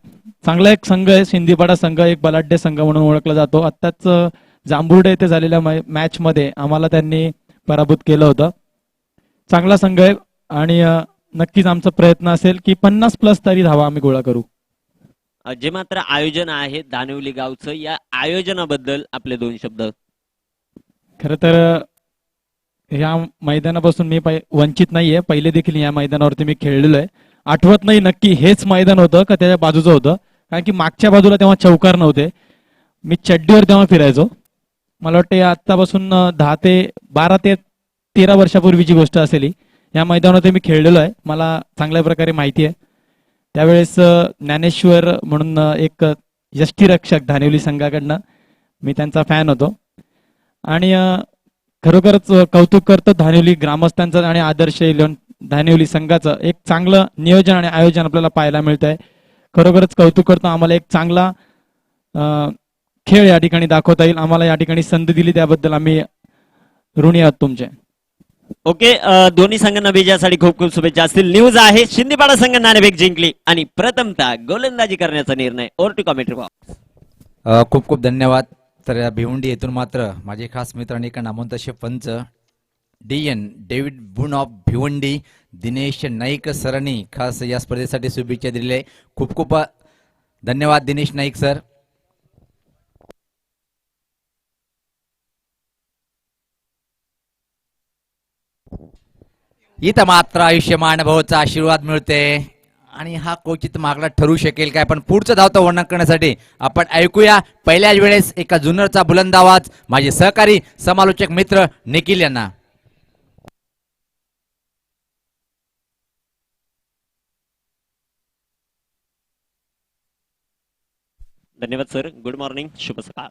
चांगला एक संघ आहे सिंदीपाडा संघ, एक बलाढ्य संघ म्हणून ओळखला जातो. आत्ताच जांभुर्डे येथे झालेल्या मॅच मध्ये आम्हाला त्यांनी पराभूत केलं होतं. चांगला संघ आहे आणि नक्कीच आमचा प्रयत्न असेल की 50+ तरी धावा आम्ही गोळा करू. जे मात्र आयोजन आहे दानिवली गावचं, या आयोजनाबद्दल आपले 2 शब्द. खरं तर ह्या मैदानापासून मी वंचित नाहीये. पहिले देखील या मैदानावरती मी खेळलेलो आहे. आठवत नाही नक्की हेच मैदान होतं का त्याच्या बाजूचं होतं, कारण की मागच्या बाजूला तेव्हा चौकार नव्हते. मी चड्डीवर तेव्हा फिरायचो. मला वाटतं या आत्तापासून 12 ते 13 वर्षापूर्वीची गोष्ट असेल. या मैदानावरती मी खेळलेलो आहे, मला चांगल्या प्रकारे माहिती आहे. त्यावेळेस ज्ञानेश्वर म्हणून एक यष्टीरक्षक धानिवली संघाकडनं, मी त्यांचा फॅन होतो. आणि खरोखरच कौतुक करतो धानिवली ग्रामस्थांचं आणि आदर्श 11 धानिवली संघाचं. एक चांगलं नियोजन आणि आयोजन आपल्याला पाहायला मिळत आहे. खरोखरच कौतुक करतो. आम्हाला एक चांगला खेळ या ठिकाणी दाखवता येईल. आम्हाला या ठिकाणी संधी दिली त्याबद्दल आम्ही ऋणी आहोत तुमचे. ओके, दोन्ही संघांना विजयासाठी खूप खूप शुभेच्छा असतील. न्यूज आहे शिंदीपाडा संघ नाणेफेक जिंकली आणि प्रथमतः गोलंदाजी करण्याचा निर्णय. Over to commentary box. खूप खूप धन्यवाद. तर या भिवंडी येथून मात्र माझे खास मित्र आणि एका नामवंत असे पंच DN डेव्हिड बुन ऑफ भिवंडी, दिनेश नाईक सरांनी खास या स्पर्धेसाठी शुभेच्छा दिलेल्या आहे. खूप खूप धन्यवाद दिनेश नाईक सर. इथं मात्र आयुष्यमान भाऊचा आशीर्वाद मिळते आणि हा क्वचित मागला ठरू शकेल काय, पण पुढचं धावतं वर्णन करण्यासाठी आपण ऐकूया पहिल्याच वेळेस एका जुन्नरचा बुलंद आवाज माझे सहकारी समालोचक मित्र निखिल यांना. धन्यवाद सर. गुड मॉर्निंग, शुभ सकाळ.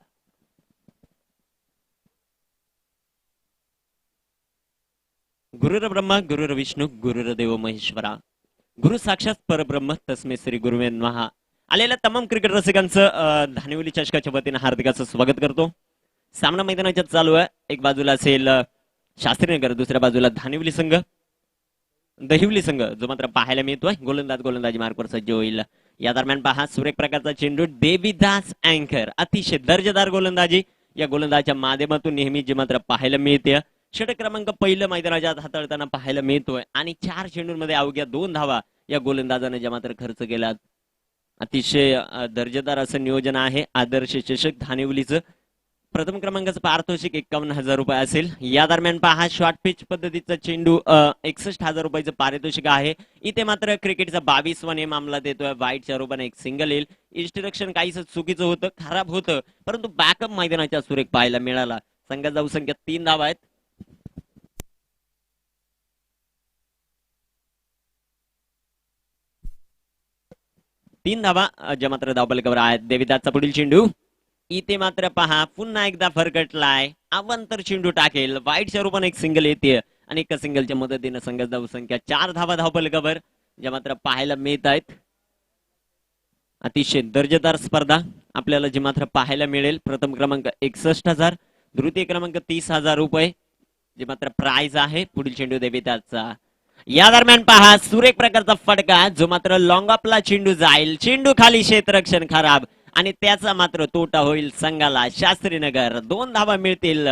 गुरुर ब्रह्मा गुरुर विष्णू गुरुर देव महेश्वरा, गुरु साक्षात परब्रह्म तस्मै श्री गुरुवे नमः. आलेल्या तमाम क्रिकेट रसिकांचं धानिवली चषकाच्या वतीने हार्दिक स्वागत करतो. सामना मैदानाच्या चालू आहे. एक बाजूला असेल शास्त्रीनगर, दुसऱ्या बाजूला धानिवली संघ, दहिवली संघ जो मात्र पाहायला मिळतोय. गोलंदाजी मार्कवर सज्ज होईल. या दरम्यान पहा सुरेख प्रकारचा चेंडू, देवीदास अँकर, अतिशय दर्जेदार गोलंदाजी या गोलंदाजीच्या माध्यमातून नेहमी जे मात्र पाहायला मिळते. षटक क्रमांक पहिलं मैदानाच्या आत हाताळताना पाहायला मिळतोय आणि 4 चेंडूंमध्ये अवघ्या 2 धावा या गोलंदाजाने ज्या मात्र खर्च केला. अतिशय दर्जेदार असं नियोजन आहे आदर्श चषक धानिवलीचं. प्रथम क्रमांकाचं पारितोषिक 51,000 रुपये असेल. या दरम्यान पहा शॉर्ट पिच पद्धतीचा चेंडू 61,000 रुपयाचं पारितोषिक आहे. इथे मात्र क्रिकेटचा 22वा नियम अंमलात येतोय. वाईटच्या रूपाने एक सिंगल येईल. इन्स्ट्रक्शन काहीच चुकीचं होतं, खराब होतं, परंतु बॅकअप मैदानाच्या सुरेख पाहायला मिळाला. संघाचा धावसंख्या 3 धावा आहेत. तीन धावा ज्या मात्र धावफलकावर आहेत. देविदासचा पुढील चेंडू, इथे मात्र पहा पुन्हा एकदा फरकटलाय. अवंतर चेंडू टाकेल. वाईटच्या रूपाने एक सिंगल येते आणि एका सिंगलच्या मदतीने संघाची धावसंख्या 4 धावा धावफलकावर ज्या मात्र पाहायला मिळत आहेत. अतिशय दर्जेदार स्पर्धा आपल्याला जी मात्र पाहायला मिळेल. प्रथम क्रमांक 61,000, द्वितीय क्रमांक 30,000 रुपये जे मात्र प्राइज आहे. पुढील चेंडू देविताचा. या दरम्यान पहा सुरेख प्रकारचा फटका जो मात्र लॉंग ऑफला चेंडू जाईल. चेंडू खाली, क्षेत्ररक्षण खराब आणि त्याचा मात्र तोटा होईल संघाला शास्त्रीनगर. 2 धावा मिळतील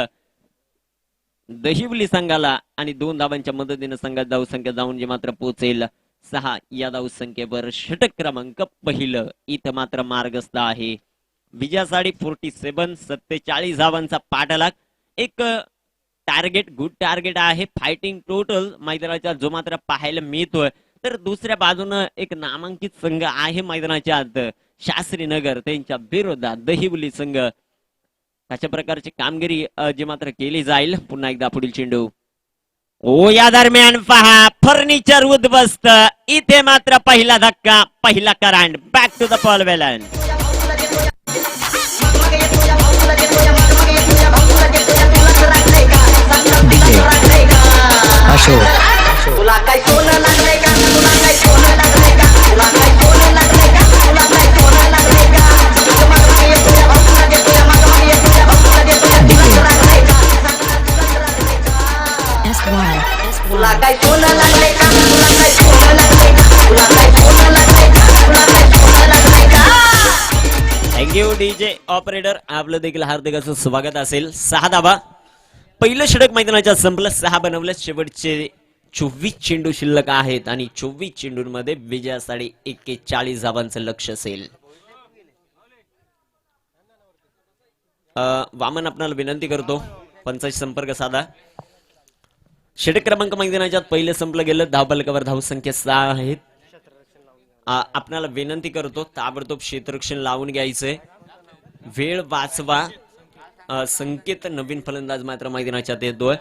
दहिवली संघाला आणि 2 धावांच्या मदतीने संघात धावसंख्या जाऊन जे मात्र पोहोचेल 6 या धावसंख्येवर. षटक क्रमांक पहिलं इथं मात्र मार्गस्थ आहे. विजयासाठी 47 धावांचा पाठलाग. एक टार्गेट, गुड टार्गेट आहे. फायटिंग टोटल मैदानाच्या जो मात्र पाहायला मिळतोय. तर दुसऱ्या बाजूनं एक नामांकित संघ आहे मैदानाच्या आत शास्त्रीनगर, त्यांच्या विरोधात दहिवली संघ. अशा प्रकारची कामगिरी जी मात्र केली जाईल. पुन्हा एकदा पुढील चेंडू. ओ या दरम्यान पहा फर्निचर उद्ध्वस्त. इथे मात्र पहिला धक्का, पहिला current. Back to the pavilion. तुला काय सोनं लागलंय का? तुला काय सोनं लागलंय का? तुला काय सोनं लागलंय का? तुला काय सोनं लागलंय का? तुझ्या मागं येतोय, भाऊला देतोय, मागं येतोय, भाऊला देतोय, तुला लागलंय का? तुला काय सोनं लागलंय का? तुला काय सोनं लागलंय का? तुला काय सोनं लागलंय का? तुला काय सोनं लागलंय का? Thank you DJ operator. आपलं देखील हार्दिक असं स्वागत असेल. 6 धावा. पहिलं षटक मैदानाच्या संपलं. 6 बनवलं. शेवटचे 24 चेंडू शिल्लक आहेत आणि 24 चेंडूंमध्ये विजयासाठी 41 धावांचं लक्ष असेल. वामन आपणाला विनंती करतो पंचाची संपर्क साधा. षटक क्रमांक मैदानाच्या पहिलं संपलं गेलं. धावफलकावर धावसंख्या 6 आहेत. आपणाला विनंती करतो ताबडतोब क्षेत्ररक्षण लावून घ्यायचंय. वेळ वाचवा. संकेत नवीन फलंदाज मात्र मैदानाच्या येतोय.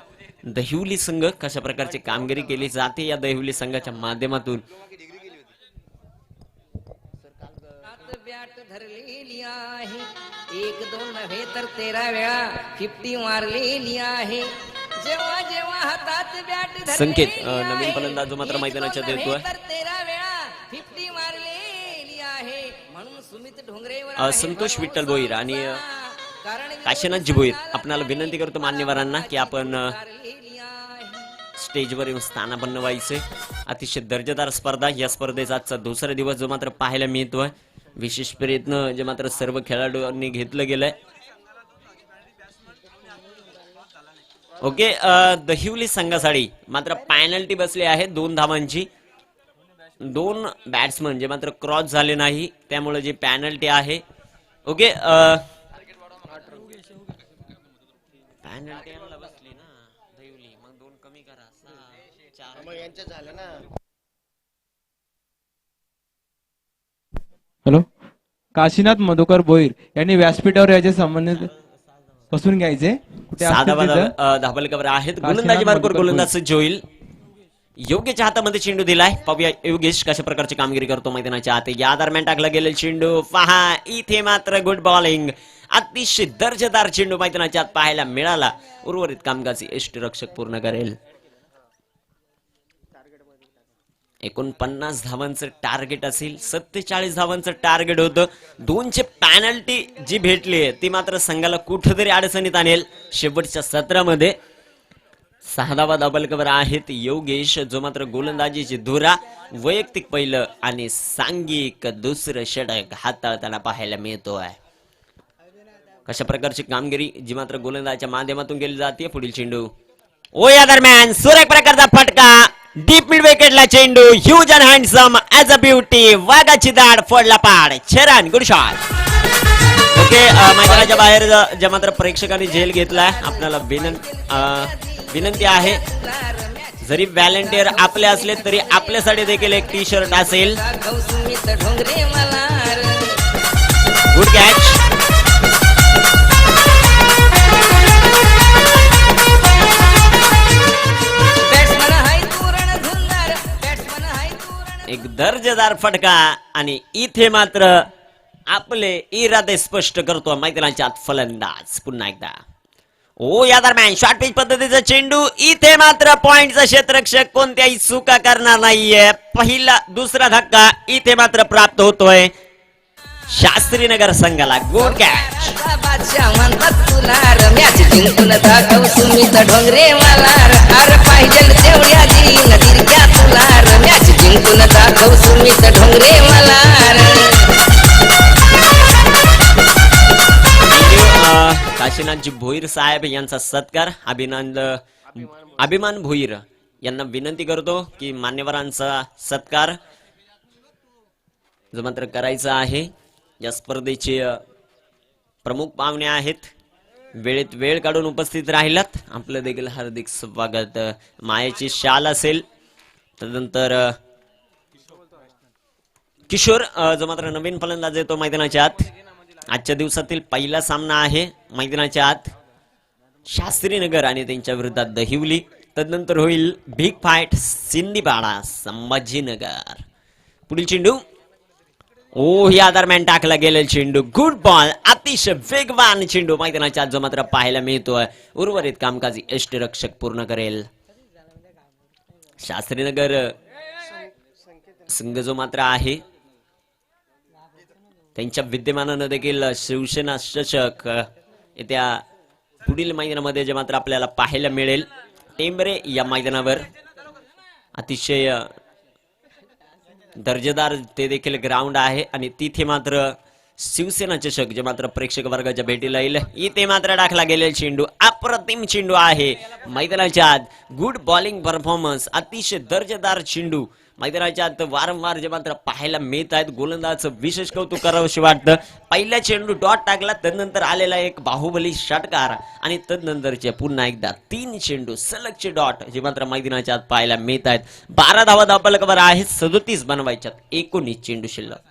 दहिवली संघ कशा प्रकारची कामगिरी केली जाते या दहिवली संघाच्या माध्यमातून. बॅट धरलेली आहे. 1-2 नव्हे तर 13 वेळा 50 मारलेली आहे. जेव्हा जेव्हा हातात बॅट संकेत नवीन फलंदाज मात्र मैदानाच्या येतोय. 13 वेळा 50 मारलेली आहे. म्हणून सुमित ढोंगरेवर संतोष विठ्ठल भोईर आणि काशीनाथजी भोईर आपणाला विनंती करतो मान्यवरांना की आपण स्टेजवर येऊन स्थानापन्न व्हायचे. अतिशय दर्जेदार स्पर्धा. या स्पर्धेचा आजचा दुसरा दिवस जो मात्र पाहायला मिळतोय. विशेष प्रयत्न जे मात्र सर्व खेळाडूंनी घेतलं गेलंय. ओके. दहिवली संघासाठी मात्र पॅनल्टी बसली आहे 2 धावांची. 2 बॅट्समन जे मात्र क्रॉस झाले नाही त्यामुळे जी पॅनल्टी आहे. ओके. पॅनल्टी बसली ना दहिवली, मग 2 कमी करा. 6 4 मग यांच्या झालं ना. हॅलो. काशीनाथ मधुकर भोईर यांनी व्यासपीठावर याचे संबंधित बसून घ्यायचे. कुठे असतील तिथं? धाबलकावर आहेत. गोलंदाजी मार्गावर गोलंदाज सज्ज होईल. योगेशच्या हातामध्ये चेंडू दिलाय. पाहूया योगेश कशा प्रकारची कामगिरी करतो मैदानाच्या आत. या दरम्यान टाकला गेलेला चेंडू पहा. इथे मात्र गुड बॉलिंग. अतिशय दर्जेदार चेंडू मैदानाच्या आत पाहायला मिळाला. उर्वरित कामकाज यष्टीरक्षक पूर्ण करेल. 49 धावांचं टार्गेट असेल. 47 धावांचं टार्गेट होतं. 2ची पॅनल्टी जी भेटली ती मात्र संघाला कुठेतरी अडचणीत आणेल. शेवटच्या सत्रामध्ये 6 धावा धाबलकावर आहेत. योगेश जो मात्र गोलंदाजीची धुरा वैयक्तिक पहिलं आणि सांघिक दुसरं षटक हाताळताना पाहायला मिळतोय. कशा प्रकारची कामगिरी जी मात्र गोलंदाजाच्या माध्यमातून केली जाते. पुढील चेंडू. ओ या दरम्यान सुरेख प्रकारचा फटका. डीप मिड विकेटला चेंडू. Huge and handsome as a beauty. वाघाची दाढ फोडला पाड. छरान गुड शॉट. ओके. मैदानाच्या बाहेर ज्या मात्र प्रेक्षकांनी झेल घेतलाय आपल्याला विनंती आहे जरी व्हॅलेंटियर आपले असले तरी आपल्यासाठी देखील एक टी शर्ट असेल. Good catch. एक दर्जेदार फटका आणि इथे मात्र आपले इरादे स्पष्ट करतो मैदानाच्या आत फलंदाज. पुन्हा एकदा ओ या दरम्यान शॉर्ट पिच पद्धतीचा चेंडू. इथे मात्र पॉइंटचा क्षेत्ररक्षक कोणत्याही चुका करणार नाहीये. पहिला दुसरा धक्का इथे मात्र प्राप्त होतोय शास्त्रीनगर संघाला. Good catch. बादशाह म्हणतात तुला रम्याच जिंकून दाखव तुम्ही तर ढोंगरे मला अरे पाहिजे तेवढ्या दिन दिरक्या तुला रम्याच जिंकून दाखव तुम्ही तर ढोंगरे मला काशीनाथजी भोईर साहेब यांचा सत्कार अभिमान भोईर यांना विनंती करतो की मान्यवरांचा सत्कार जो मात्र करायचा आहे. या स्पर्धेचे प्रमुख पाहुणे आहेत, वेळेत वेळ काढून उपस्थित राहिलात, आपलं देखील हार्दिक स्वागत. मायेची शाल असेल, तदनंतर किशोर जो मात्र नवीन फलंदाज येतो मैदानाच्या आत. आजच्या दिवसातील पहिला सामना आहे मैदानाच्या आत. शास्त्रीनगर आणि त्यांच्या विरोधात दहिवली. तदनंतर होईल बिग फाईट सिंदीपाडा संभाजीनगर. पुढील चेंडू या दरम्यान टाकला गेलेला चेंडू, गुड बॉल, अतिशय वेगवान चेंडू मैदानाच्या आत जो मात्र पाहायला मिळतोय. उर्वरित कामकाजी यष्टीरक्षक पूर्ण करेल. शास्त्रीनगर संघ जो मात्र आहे त्यांच्या विद्यमानानं देखील शिवसेना चषक येत्या पुढील मैदानामध्ये जे मात्र आपल्याला पाहायला मिळेल. टेंबरे या मैदानावर अतिशय दर्जेदार ते देखील ग्राउंड आहे आणि तिथे मात्र शिवसेना चषक जे मात्र प्रेक्षक वर्गाच्या भेटीला येईल. इथे मात्र टाकला गेलेला चेंडू अप्रतिम चेंडू आहे मैदानाच्या आत. गुड बॉलिंग परफॉर्मन्स, अतिशय दर्जेदार चेंडू मैदानाच्या आत वारंवार जे मात्र पाहायला मिळत आहेत. गोलंदाजाचं विशेष कौतुक करावंशी वाटतं. पहिला चेंडू डॉट टाकला, तदनंतर आलेला एक बाहुबली षटकार आणि तदनंतरचे पुन्हा एकदा 3 चेंडू सलगचे डॉट जे मात्र मैदानाच्या आत पाहायला मिळत आहेत. 12 धावा धावफलकावर आहेत, 37 बनवायच्यात, 19 चेंडू शिल्लक.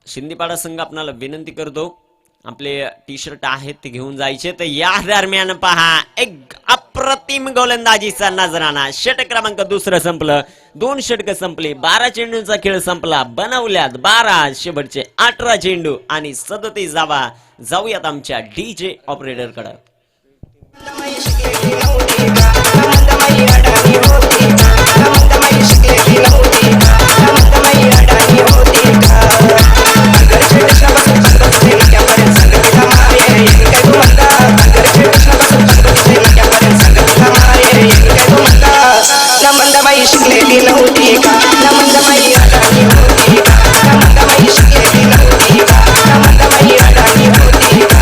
शिंदीपाडा संघ आपल्याला विनंती करतो आपले टी शर्ट आहेत ते घेऊन जायचे. तर या दरम्यान पहा एक अप्रतिम गोलंदाजीचा नजराणा. षटक क्रमांक 2 संपलं, 2 षटक संपली, 12 चेंडूंचा खेळ संपला. बनवल्यात 12, शेवटचे 18 चेंडू आणि 37 धावा. जाऊयात आमच्या डीजे ऑपरेटर कडे. नमंदाबाई शिकलेली नव्हती का, नमंदाबाई अडाणी होती का, नमंदाबाई शिकलेली नव्हती का, नमंदाबाई अडाणी होती का.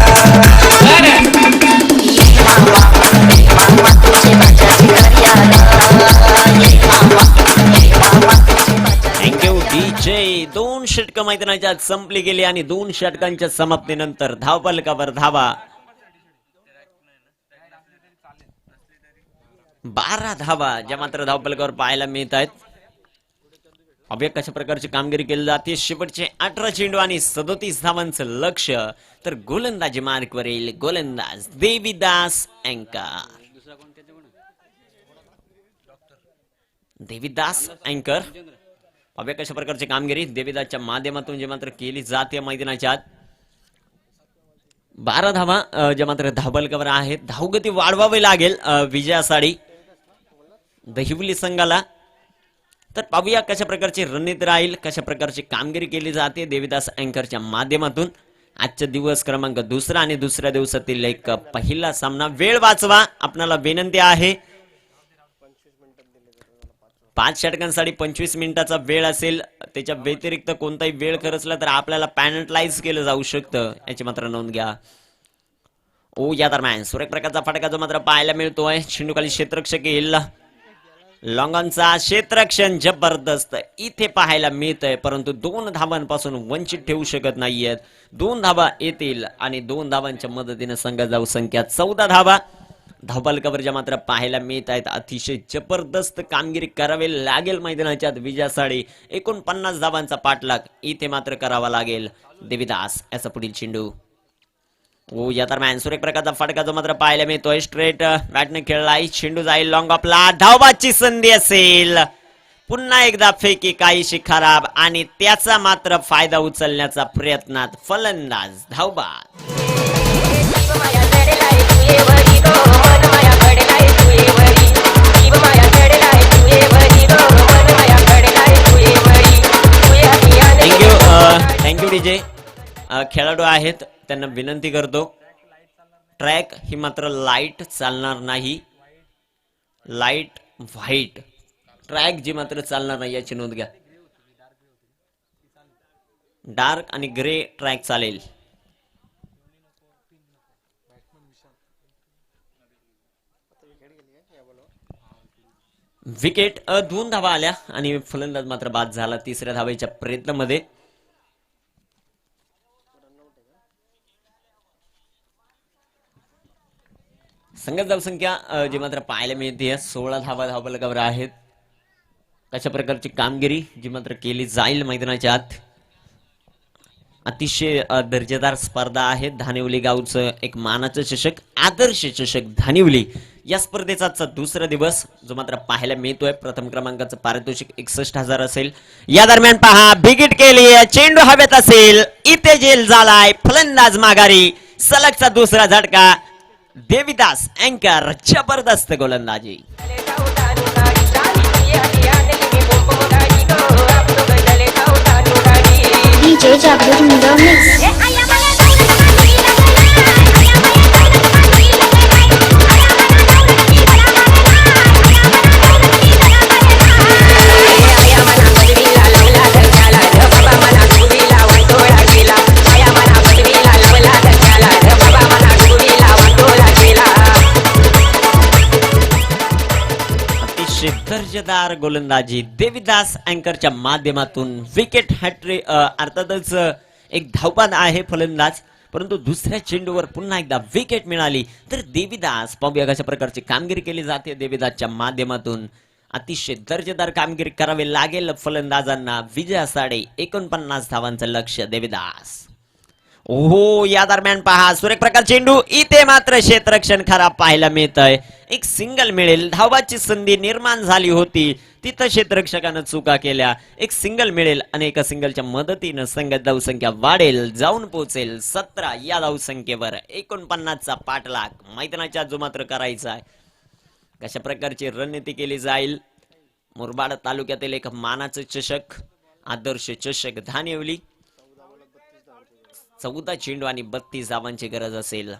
Thank you DJ. 2 षटक मैदानाच्या आत संपली गेली आणि 2 षटकांच्या समाप्तीनंतर धावफलकावर धावा 12 धावा ज्या मात्र धावफलकावर पाहायला मिळत आहेत. अभ्या कशा प्रकारची कामगिरी केली जाते. शेवटचे 18 चेंडू आणि 37 धावांचं लक्ष. तर गोलंदाजी मार्कवर येईल गोलंदाज देवीदास अँकर. देवीदास अँकर अभ्या कशा प्रकारची कामगिरी देवीदासच्या माध्यमातून जे मात्र केली जाते मैदानाच्या आत. 12 धावा ज्या मात्र धावफलकावर आहेत. धावगती वाढवावी लागेल विजयासाठी दहिवली संघाला. तर पाहूया कशा प्रकारची रणनीती राहील, कशा प्रकारची कामगिरी केली जाते देवीदास अँकरच्या माध्यमातून. आजचा दिवस क्रमांक 2 आणि दुसऱ्या दिवसातील एक पहिला सामना. वेळ वाचवा आपणाला विनंती आहे. 5 षटकांसाठी 25 मिनिटाचा वेळ असेल. त्याच्या व्यतिरिक्त कोणताही वेळ खर्चला तर आपल्याला पॅनल्टाइज केलं जाऊ शकतं, याची मात्र नोंद घ्या. या दरम्यान सुरेख प्रकारचा फटका जो मात्र पाहायला मिळतोय. चेंडूखाली क्षेत्ररक्षक येईल. लॉंगॉनचा क्षेत्ररक्षण जबरदस्त इथे पाहायला मिळतंय, परंतु 2 धावांपासून वंचित ठेवू शकत नाहीयेत. 2 धावा येतील आणि 2 धावांच्या मदतीने संघाची संख्या 14 धावा धावफलकावर ज्या मात्र पाहायला मिळत आहेत. अतिशय जबरदस्त कामगिरी करावी लागेल मैदानाच्या विजयासाठी. 49 धावांचा पाठलाग इथे मात्र करावा लागेल. देवीदास याचा पुढील चेंडू. या दरम्यान सुरेख प्रकारचा फटका जो मात्र पाहायला मिळतोय. स्ट्रेट बॅटने खेळलाय. चेंडू जाईल लॉंग ऑफला. धावबाची संधी असेल. पुन्हा एकदा फेकी काहीशी खराब आणि त्याचा मात्र फायदा उचलण्याचा प्रयत्नात फलंदाज धावबाद. Thank you DJ. खेळाडू आहेत त्यांना विनंती करतो, ट्रॅक ही मात्र लाईट चालणार नाही, लाईट व्हाईट ट्रॅक जी मात्र चालणार नाही याची नोंद घ्या. डार्क आणि ग्रे ट्रॅक चालेल. विकेट 2 धावा आल्या आणि फलंदाज मात्र बाद झाला तिसऱ्या धावेच्या प्रयत्नामध्ये. संघात धावसंख्या जी मात्र पाहायला मिळते 16 धावा धावफलकावर आहेत. कशा प्रकारची कामगिरी जी मात्र केली जाईल मैदानाच्या आत. अतिशय दर्जेदार स्पर्धा आहे. धानिवली गावचं एक मानाचं चषक, आदर्श चषक धानिवली या स्पर्धेचा आजचा दुसरा दिवस जो मात्र पाहायला मिळतोय. प्रथम क्रमांकाचं पारितोषिक 61,000 असेल. या दरम्यान पहा बिगिट केली, चेंडू हवेत असेल, इथे जेल झालाय, फलंदाज माघारी, सलगचा दुसरा झटका. देविदास अँकर जबरदस्त गोलंदाजी. DJ Jagrut in the mix. दर्जेदार गोलंदाजी देविदास अँकरच्या माध्यमातून विकेट हॅट्रिक. अर्थातच एक धावबाद आहे फलंदाज, परंतु दुसऱ्या चेंडूवर पुन्हा एकदा विकेट मिळाली. तर देविदास पाहूया कशा प्रकारची कामगिरी केली जाते देविदासच्या माध्यमातून. अतिशय दर्जेदार कामगिरी करावी लागेल फलंदाजांना. विजयासाठी 49 धावांचं लक्ष्य देविदास. ओहो, या दरम्यान पहा सुरेख प्रकार चेंडू, इथे मात्र क्षेत्ररक्षण खराब पाहायला मिळत आहे. एक सिंगल मिळेल, धावाची संधी निर्माण झाली होती, तिथं क्षेत्ररक्षकानं चुका केल्या. एक सिंगल मिळेल आणि एका सिंगलच्या मदतीनं संघात धावसंख्या वाढेल, जाऊन पोहोचेल 17 या धावसंख्येवर. 49चा पाठलाग मैदानाच्या जो मात्र करायचा आहे. कशा प्रकारची रणनीती केली जाईल. मुरबाड तालुक्यातील एक मानाचं चषक, आदर्श चषक धानिवली. 14 चेंडू आणि 32 धावांची गरज असेल.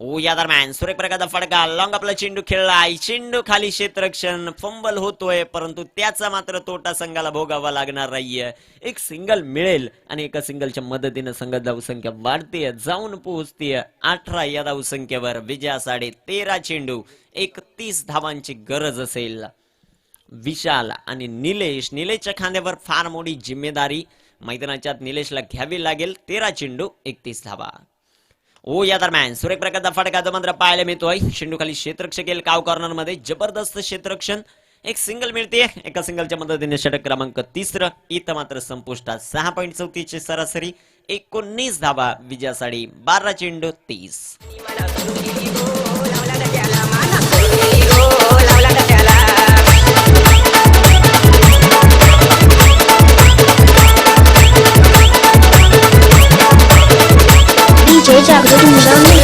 ओ, या दरम्यान सुरेख प्रकारचा फटका, लॉंग आपला चेंडू खेळलाय, चेंडू खाली क्षेत्ररक्षण, फंबल होतोय, परंतु त्याचा मात्र तोटा संघाला भोगावा लागणार नाहीये. एक सिंगल मिळेल आणि एका सिंगलच्या मदतीनं संघात धावसंख्या वाढते, जाऊन पोहोचते 18 या धावसंख्येवर. विजयासाठी 13 चेंडू 31 धावांची गरज असेल. विशाल आणि निलेशच्या खांद्यावर फार मोठी जिम्मेदारी मैदानाच्या निलेशला घ्यावी लागेल. 13 चेंडू 31 धावा. ओ, या दरम्यान सुरेख प्रकारचा फटका जो मात्र पाहायला मिळतोय. चेंडू खाली क्षेत्ररक्षक गेल काव कॉर्नर मध्ये, जबरदस्त क्षेत्ररक्षण. एक सिंगल मिळते, एका सिंगलच्या मदतीने षटक क्रमांक 3. इथं मात्र संपुष्टात 6.34 सरासरी, 19 धावा. विजयासाठी 12 चेंडू 30. DJ Jagrut in the mix.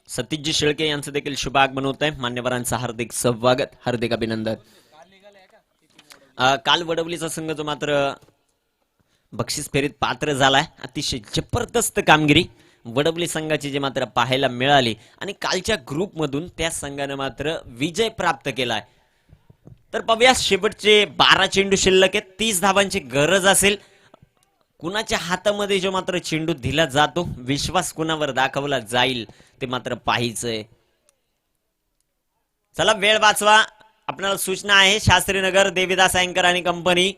सतीशजी Shelke यांचं देखील शुभ आगमन होत आहे. मान्यवरांचं हार्दिक स्वागत, हार्दिक अभिनंदन. काल वडवलीचा संघ जो मात्र बक्षीस फेरीत पात्र झालाय. अतिशय जबरदस्त कामगिरी वडवली संघाची जे मात्र पाहायला मिळाली आणि कालच्या ग्रुपमधून त्या संघानं मात्र विजय प्राप्त केलाय. तर पाहूया शेवटचे 12 चेंडू शिल्लक आहेत. 30 धावांची गरज असेल. कुणाच्या हातामध्ये जो मात्र चेंडू दिला जातो, विश्वास कुणावर दाखवला जाईल ते मात्र पाहायचंय. चला वेळ वाचवा. आपल्याला सूचना आहे शास्त्रीनगर देविदास अँकर आणि कंपनी.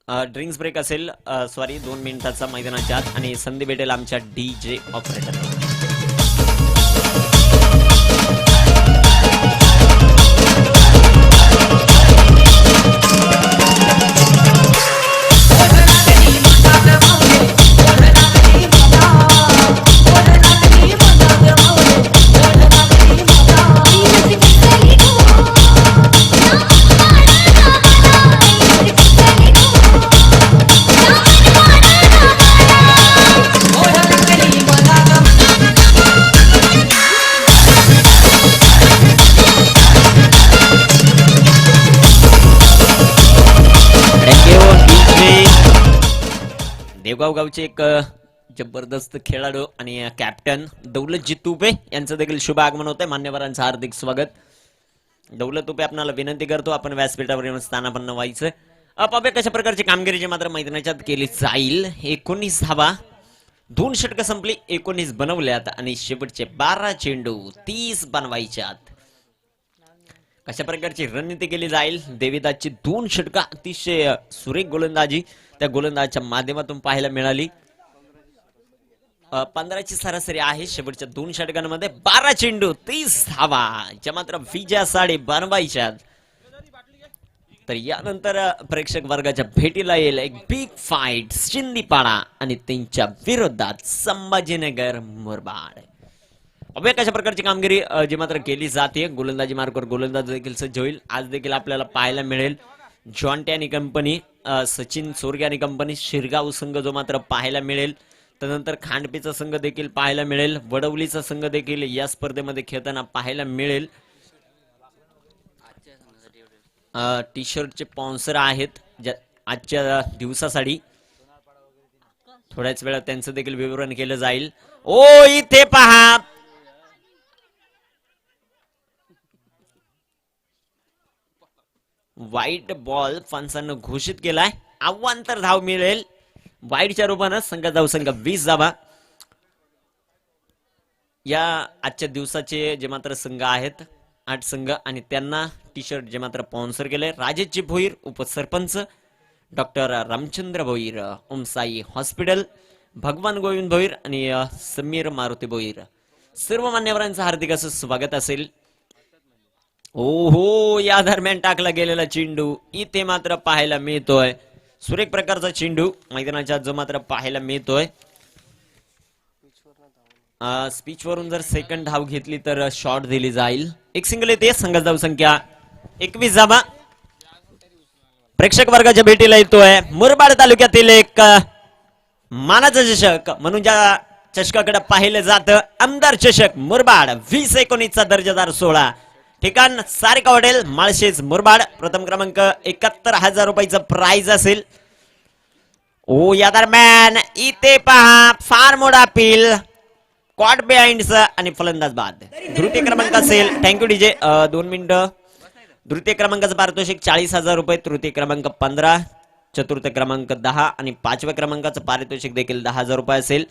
ड्रिंक्स ब्रेक असेल, सॉरी 2 मिनिटाचा मैदानाच्या आत आणि संधी भेटेल आमच्या DJ ऑपरेटर. देवगाव गावचे एक जबरदस्त खेळाडू आणि कॅप्टन दौलतजी तुपे यांचं देखील शुभ आगमन होतंय. मान्यवरांचं हार्दिक स्वागत. दौलत तुपे आपल्याला विनंती करतो आपण व्यासपीठावर येऊन स्थानापन्न व्हायचं. पाहूया कशा प्रकारची कामगिरी जी मात्र मैदानाच्यात केली जाईल. 19 धावा, 2 षटकं संपली, 19 बनवल्यात आणि शेवटचे 12 चेंडू 30 बनवायच्यात. कशा प्रकारची रणनीती केली जाईल. देवीदासची 2 षटकं अतिशय सुरेख गोलंदाजी त्या गोलंदाजाच्या माध्यमातून पाहायला मिळाली. 15ची सरासरी आहे शेवटच्या 2 षटकांमध्ये. 12 चेंडू 30 धावा ज्या मात्र विजयासाठी बनवायच्यात. तर यानंतर प्रेक्षक वर्गाच्या भेटीला येईल एक बिग फाईट शिंदीपाडा आणि त्यांच्या विरोधात संभाजीनगर मुरबाड. अभ्या कशा प्रकारची कामगिरी जी मात्र केली जाते. गोलंदाजी मार्गावर गोलंदाज देखील सज्ज होईल. आज देखील आपल्याला पाहायला मिळेल जॉन्टे आणि कंपनी, सचिन सोरगे आणि कंपनी, शिरगाव संघ जो मात्र पाहायला मिळेल. त्यानंतर खांडपेचा संघ देखील पाहायला मिळेल. वडवलीचा संघ देखील या स्पर्धेमध्ये खेळताना पाहायला मिळेल. टी शर्टचे स्पॉन्सर आहेत आजच्या दिवसासाठी. थोड्याच वेळात त्यांचं देखील विवरण केलं जाईल. ओ इथे पहा, व्हाईट बॉल फंचानं घोषित केलाय. अवांतर धाव मिळेल वाईटच्या रूपानं. संघ धाव संघ 20 धावा. या आजच्या दिवसाचे जे मात्र संघ आहेत 8 संघ आणि त्यांना टी शर्ट जे मात्र स्पॉन्सर केले राजेशजी भोईर उपसरपंच, डॉक्टर रामचंद्र भोईर, ओमसाई हॉस्पिटल, भगवान गोविंद भोईर आणि समीर मारुती भोईर. सर्व मान्यवरांचं हार्दिक असं स्वागत असेल. ओहो, या दरम्यान टाकला गेलेला चेंडू इथे मात्र पाहायला मिळतोय. सुरेख प्रकारचा चेंडू मैदानाच्या जो मात्र पाहायला मिळतोय. स्पीच वरून जर सेकंड धाव घेतली तर शॉट दिली जाईल. एक सिंगल येते. संघ धाव संख्या 21 धावा. प्रेक्षक वर्गाच्या भेटीला येतोय मुरबाड तालुक्यातील एक मानाचा चषक म्हणून ज्या चषकाकडे पाहिलं जातं आमदार चषक मुरबाड 2019चा दर्जादार 16. ठिकाण सारिका हॉटेल माळशेज मुरबाड. प्रथम क्रमांक 71,000 रुपयाचं प्राइज असेल. ओ या दरम्यान इथे पहा फार मोठा अपील कॉट बिहाइंडचा आणि फलंदाज बाद. तृतीय क्रमांक असेल. Thank you DJ. 2 मिनिटं. तृतीय क्रमांकाचं पारितोषिक 40,000 रुपये. तृतीय क्रमांक 15, चतुर्थ क्रमांक 10 आणि 5व्या क्रमांकाचं पारितोषिक देखील 10,000 रुपये असेल.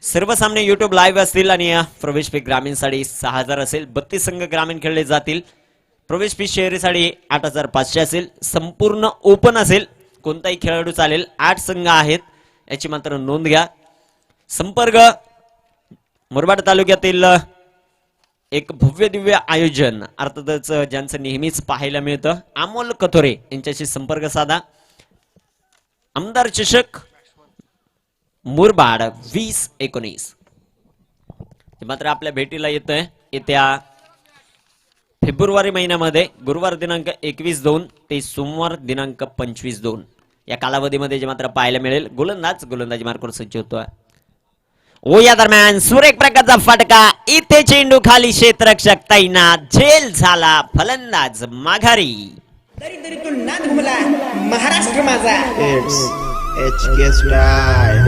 सर्व सामने युट्यूब लाईव्ह असतील आणि प्रवेश फी ग्रामीण साठी 6,000 असेल. 32 संघ ग्रामीण खेळले जातील. प्रवेश फी शहरीसाठी 8,500 असेल. संपूर्ण ओपन असेल. कोणताही खेळाडू चालेल. 8 संघ आहेत याची मात्र नोंद घ्या. संपर्क मुरबाड तालुक्यातील एक भव्य दिव्य आयोजन अर्थातच ज्यांचं नेहमीच पाहायला मिळतं अमोल कथोरे यांच्याशी संपर्क साधा. आमदार चषक मुरबाड 2019 मात्र आपल्या भेटीला येतोय येत्या फेब्रुवारी महिन्यामध्ये गुरुवार दिनांक 21/2 ते सोमवार दिनांक 25/2 या कालावधीमध्ये जे मात्र पाहायला मिळेल. गोलंदाजी मार्गावर सज्ज होतोय. ओ या दरम्यान सुरेख प्रकारचा फटका इथे चेंडू खाली क्षेत्ररक्षक तैनात. झेल झाला फलंदाज माघारी. दरिद्रीतून नाद घुमला महाराष्ट्र माझा. HK style.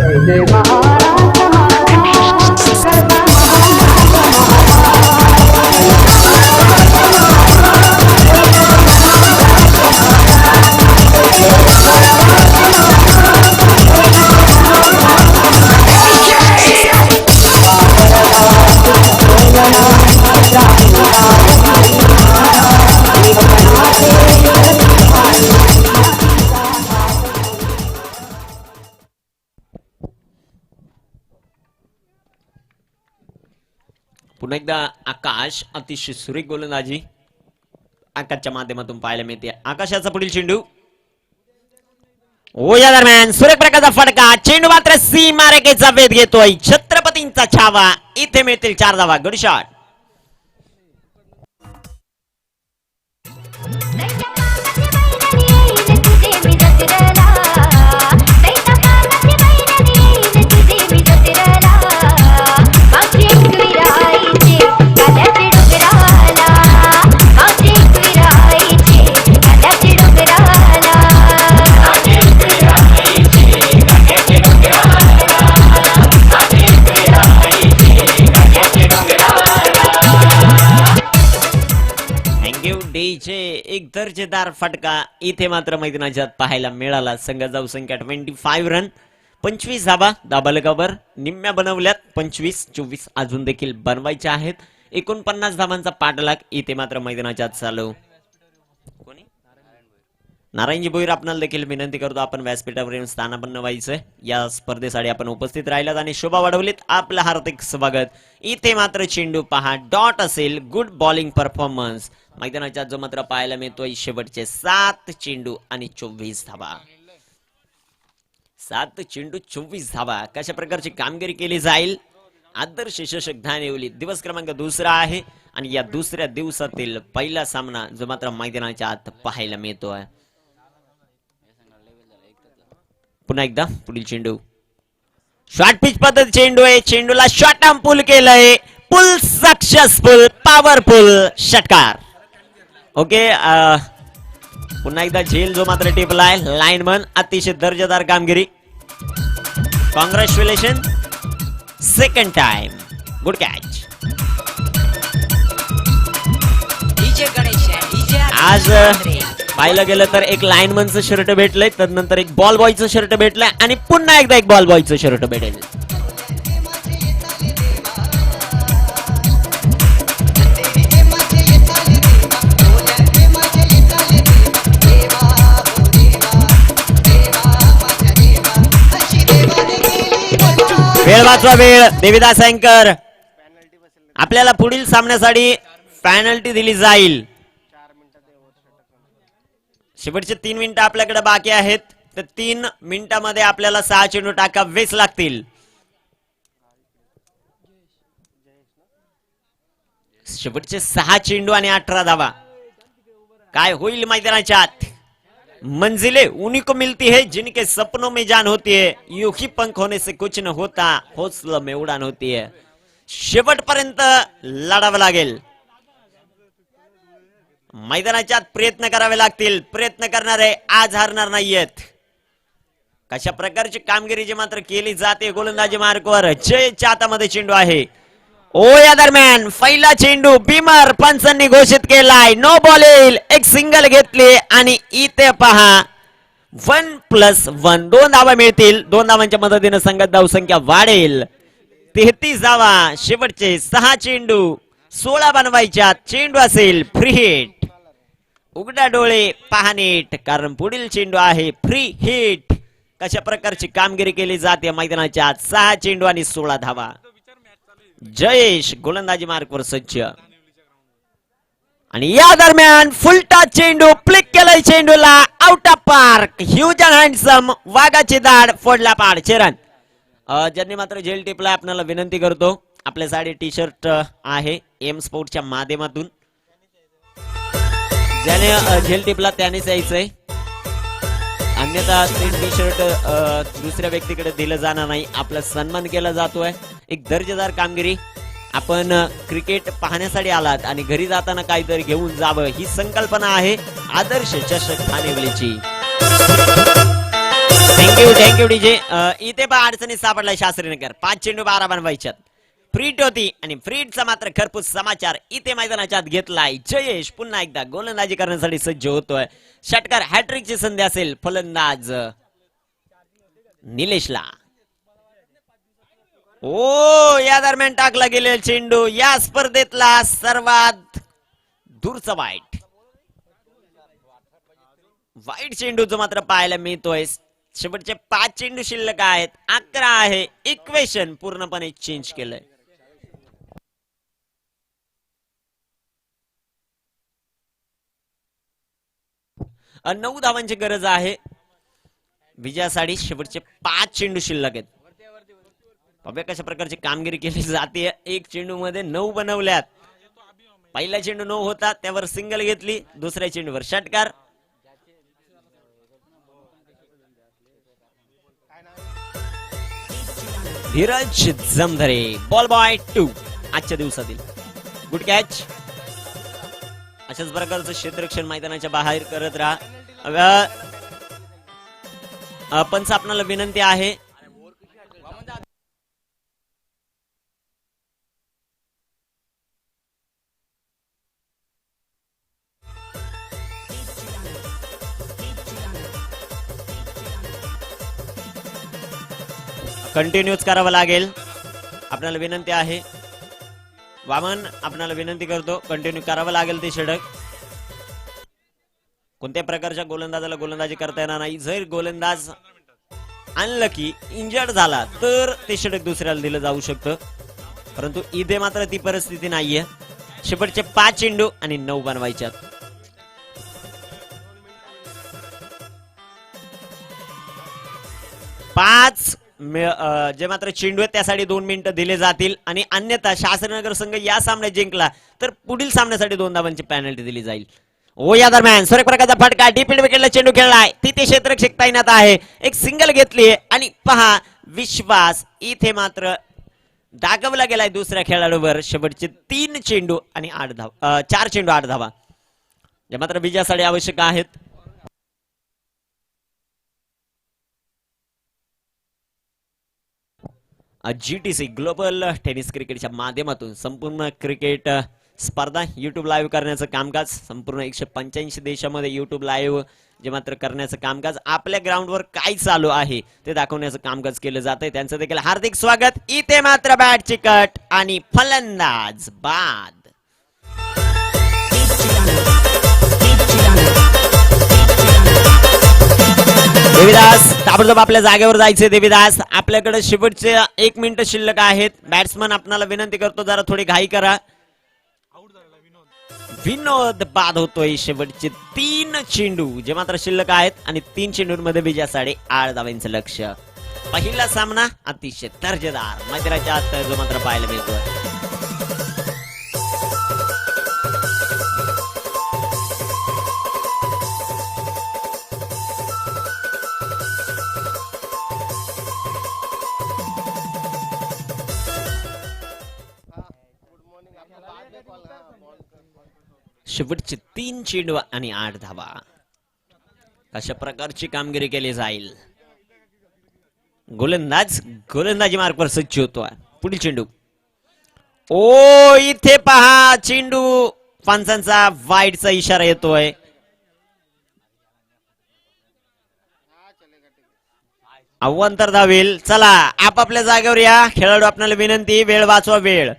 पुन्हा एकदा आकाश अतिशय सुरेख गोलंदाजी आकाशच्या माध्यमातून पाहायला मिळते. आकाशाचा पुढील चेंडू. ओ या दरम्यान सुरेख प्रकारचा फटका. चेंडू मात्र सीमारेखेचा वेध घेतोय. छत्रपतींचा छावा. इथे मिळतील 4 धावा. Good shot. एक दर्जेदार फटका इथे मात्र मैदानाच्या आत पाहायला मिळाला. संघाचा संख्या 25 रन, 25 धाबा दाबालकावर निम्म्या बनवल्यात. 25-24 अजून देखील बनवायच्या आहेत. 49 धाबांचा पाठलाग इथे मात्र मैदानाच्या आत चालू. कोणी नारायणजी भोईर आपणाला देखील विनंती करतो आपण व्यासपीठावर येऊन स्थानापन्न व्हायचंय. या स्पर्धेसाठी आपण उपस्थित राहिलात आणि शोभा वाढवलीत. आपलं हार्दिक स्वागत. इथे मात्र चेंडू पहा डॉट असेल. गुड बॉलिंग परफॉर्मन्स मैदानाच्या जो मात्र पाहायला मिळतोय. शेवटचे 7 चेंडू आणि 24 धाबा. 7 चेंडू 24 धाबा. कशा प्रकारची कामगिरी केली जाईल. आदर्श चषक धानिवली दिवस क्रमांक 2 आहे आणि या दुसऱ्या दिवसातील पहिला सामना जो मात्र मैदानाच्या आत पाहायला मिळतोय. पुन्हा एकदा पुढील चेंडू शॉर्ट पिच पद्धत चेंडू आहे. चेंडूला शॉर्ट आर्म पुल केलंय. पुल सक्सेसफुल, पॉवरफुल षटकार. ओके, पुन्हा एकदा झेल जो मात्र टिपलाय. लाईनमन अतिशय दर्जेदार कामगिरी. Congratulation. Second time. Good catch. आज पाहिलं गेलं तर एक लाईनमनचं शर्ट भेटलंय, त्यानंतर एक बॉल बॉयचं शर्ट भेटलंय आणि पुन्हा एकदा एक बॉल बॉयचं शर्ट भेटेल. वेळ वाचवा वेळ. देविदास अँकर आपल्याला पुढील सामन्यासाठी पेनल्टी दिली जाईल. शेवटचे 3 मिनिटं आपल्याकडे बाकी आहेत. तर 3 मिनिटांमध्ये आपल्याला 6 चेंडू टाकावेच लागतील. शेवटचे 6 चेंडू आणि 18 धावा. काय होईल मैदानाच्या आत. मंजिले उन्हीं को मिलती है जिनके सपनों में जान होती है. यूं ही पंख होने से कुछ न होता, हौसला में उड़ान होती है. शेवटपर्यंत लढावं लागेल. मैदानाच्या आत प्रयत्न करावे लागतील. प्रयत्न करणारे आज हारणार नाहीयेत. कशा प्रकारची कामगिरी जी मात्र केली जाते गोलंदाजी मार्कवर. जयच्या हातामध्ये चेंडू आहे. ओ या दरम्यान पहिला चेंडू बिमर पंचांनी घोषित केलाय. नो बॉल येईल. एक सिंगल घेतली आणि इथे पहा 1+1 2 धावा मिळतील. 2 धावांच्या मदतीने संघात धावसंख्या वाढेल. 33 धावा. शेवटचे 6 चेंडू 16 बनवायच्या. चेंडू असेल फ्री हिट. उघडा डोळे पहा नीट, कारण पुढील चेंडू आहे फ्री हिट. कशा प्रकारची कामगिरी केली जाते मैदानाच्या आत. 6 चेंडू आणि 16 धावा. जयेश गोलंदाजी मार्कवर सज्ज आणि या दरम्यान फुलटा चेंडू फ्लिक केलाय. चेंडूला out of park. Huge and handsome वाघाची दाढ फोडला पाड. चेरन ज्यांनी मात्र जेल टिपला आपल्याला विनंती करतो आपल्यासाठी टी शर्ट आहे एम स्पोर्टच्या माध्यमातून. ज्याने झेल टिपला त्यानेच यायचंय. अन्यथा टी शर्ट दुसऱ्या व्यक्तीकडे दिलं जाणार नाही. आपला सन्मान केला जातोय. एक दर्जेदार कामगिरी. आपण क्रिकेट पाहण्यासाठी आलात आणि घरी जाताना काहीतरी घेऊन जावं ही संकल्पना आहे आदर्श चषक ठाणेवलीची. Thank you DJ. इथे पण अडचणीत सापडलाय शास्त्रीनगर. 5 चेंडू 12 बनवायच्यात. फ्रीट होती आणि फ्रीटचा मात्र खरपूस समाचार इथे मैदानाच्या आत घेतलाय. जयेश पुन्हा एकदा गोलंदाजी करण्यासाठी सज्ज होतोय. षटकार हॅट्रिकची संधी असेल फलंदाज निलेशला. ओ या दरम्यान टाकला गेलेला चेंडू या स्पर्धेतला सर्वात दूरचा वाईट चेंडू जो मात्र पाहायला मिळतोय. शेवटचे 5 चेंडू शिल्लक आहेत. 11 आहे. इक्वेशन पूर्णपणे चेंज केलंय. आणि 9 धावांची गरज आहे विजयासाठी. शेवटचे 5 चेंडू शिल्लक आहेत. बघा कशा प्रकारची कामगिरी केली जाते. 1 चेंडू मध्ये 9 बनवल्यात. पहिला चेंडू 9 होता त्यावर सिंगल घेतली. दुसऱ्या चेंडूवर षटकार. धीरज जमधरे बॉल बॉय 2 आजच्या दिवसातील. Good catch. अशाच प्रकारचं क्षेत्ररक्षण मैदानाच्या बाहेर करत राहा. पंच आपणाला विनंती आहे कंटिन्यूच करावं लागेल. आपल्याला विनंती आहे वामन, आपल्याला विनंती करतो कंटिन्यू करावं लागेल ते षटक. कोणत्या प्रकारच्या गोलंदाजाला गोलंदाजी करता येणार नाही. जर गोलंदाज अनलकी इंजर्ड झाला तर ते षटक दुसऱ्याला दिलं जाऊ शकतं, परंतु इथे मात्र ती परिस्थिती नाहीये. शेवटचे 5 चेंडू आणि 9 बनवायच्यात. जे मात्र चेंडू आहेत त्यासाठी 2 मिनिटं दिले जातील आणि अन्यथा शास्त्रीनगर संघ या सामन्यात जिंकला तर पुढील सामन्यासाठी 2 धावांची पॅनल्टी दिली जाईल. ओ या दरम्यान सुरेख प्रकारचा फटका, डीप विकेटला चेंडू खेळलाय, तिथे क्षेत्ररक्षक तैनात आहे, एक सिंगल घेतली आणि पहा विश्वास इथे मात्र दाखवला गेलाय दुसऱ्या खेळाडूवर. शेवटचे 3 चेंडू आणि 8 धावा, 4 चेंडू 8 धावा जे मात्र विजयासाठी आवश्यक आहेत. GTC ग्लोबल टेनिस क्रिकेटच्या माध्यमातून संपूर्ण क्रिकेट स्पर्धा युट्यूब लाईव्ह करण्याचं कामकाज संपूर्ण 185 देशामध्ये युट्यूब लाईव्ह जे मात्र करण्याचं कामकाज आपल्या ग्राउंडवर काय चालू आहे ते दाखवण्याचं कामकाज केलं जात आहे. त्यांचं देखील हार्दिक स्वागत. इथे मात्र बॅटची कट आणि फलंदाज बाद. देवीदास ताबडतोब आपल्या जागेवर जायचे. देवीदास आपल्याकडे शेवटचे 1 मिनिट शिल्लक आहेत. बॅट्समन आपणाला विनंती करतो जरा थोडी घाई करा. विनोद बाद होतोय. शेवटचे 3 चेंडू जे मात्र शिल्लक आहेत आणि 3 चेंडूंमध्ये विजयासाठी 8 धावांचं लक्ष्य. पहिला सामना अतिशय दर्जेदार मैदानाच्या आत जो मात्र पाहायला मिळतोय. शेवटचे 3 चेंडू आणि 8 धावा. अशा प्रकारची कामगिरी केली जाईल. गोलंदाज गोलंदाजी मार्कवर सज्ज होतोय. पुढील चेंडू. ओ इथे पहा चेंडू पंचांचा वाईडचा इशारा येतोय. अव्वंतर धावेल. चला आपापल्या जागेवर या खेळाडू. आपल्याला विनंती वेळ वाचवा वेळ.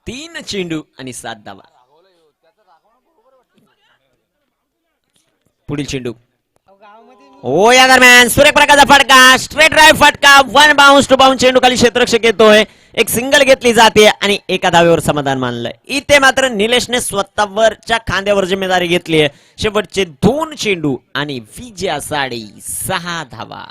3 चेंडू आणि 7 धावा. पुढील चेंडू. ओ या दरम्यान सुरेख प्रकारचा फटका, स्ट्रेट ड्राइव्ह फटका, 1 बाउन्स टू बाउन्स चेंडू खाली क्षेत्ररक्षक येतोय. एक सिंगल घेतली जाते आणि एका धावेवर समाधान मानलंय. इथे मात्र निलेशने स्वतःवरच्या खांद्यावर जिम्मेदारी घेतली आहे. शेवटचे 2 चेंडू आणि विजयासाठी 6 धावा.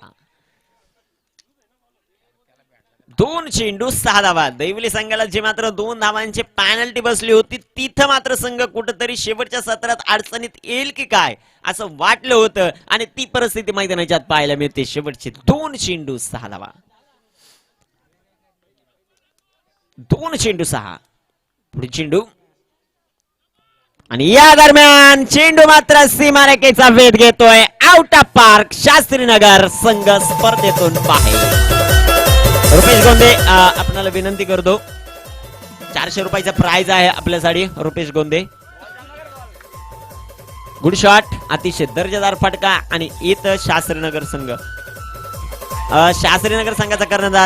2 चेंडू 6 धावा. दैवली संघाला जे मात्र 2 धावांची पॅनल्टी बसली होती तिथं मात्र संघ कुठंतरी शेवटच्या सत्रात अडचणीत येईल की काय असं वाटलं होतं आणि ती परिस्थिती मैदानाच्या पाहायला मिळते. शेवटचे 2 चेंडू 6 धावा. 2 चेंडू 6. पुढील चेंडू आणि या दरम्यान चेंडू मात्र सीमारेखेचा वेध घेतोय. Out of park. शास्त्रीनगर संघ स्पर्धेतून बाहेर. रुपेश गोंदे आपल्याला विनंती करतो. 400 रुपयाचा प्राइज आहे आपल्यासाठी. रुपेश गोंदे. Good shot. अतिशय दर्जेदार फटका आणि इथं शास्त्रीनगर संघ शास्त्रीनगर संघाचा कर्णधार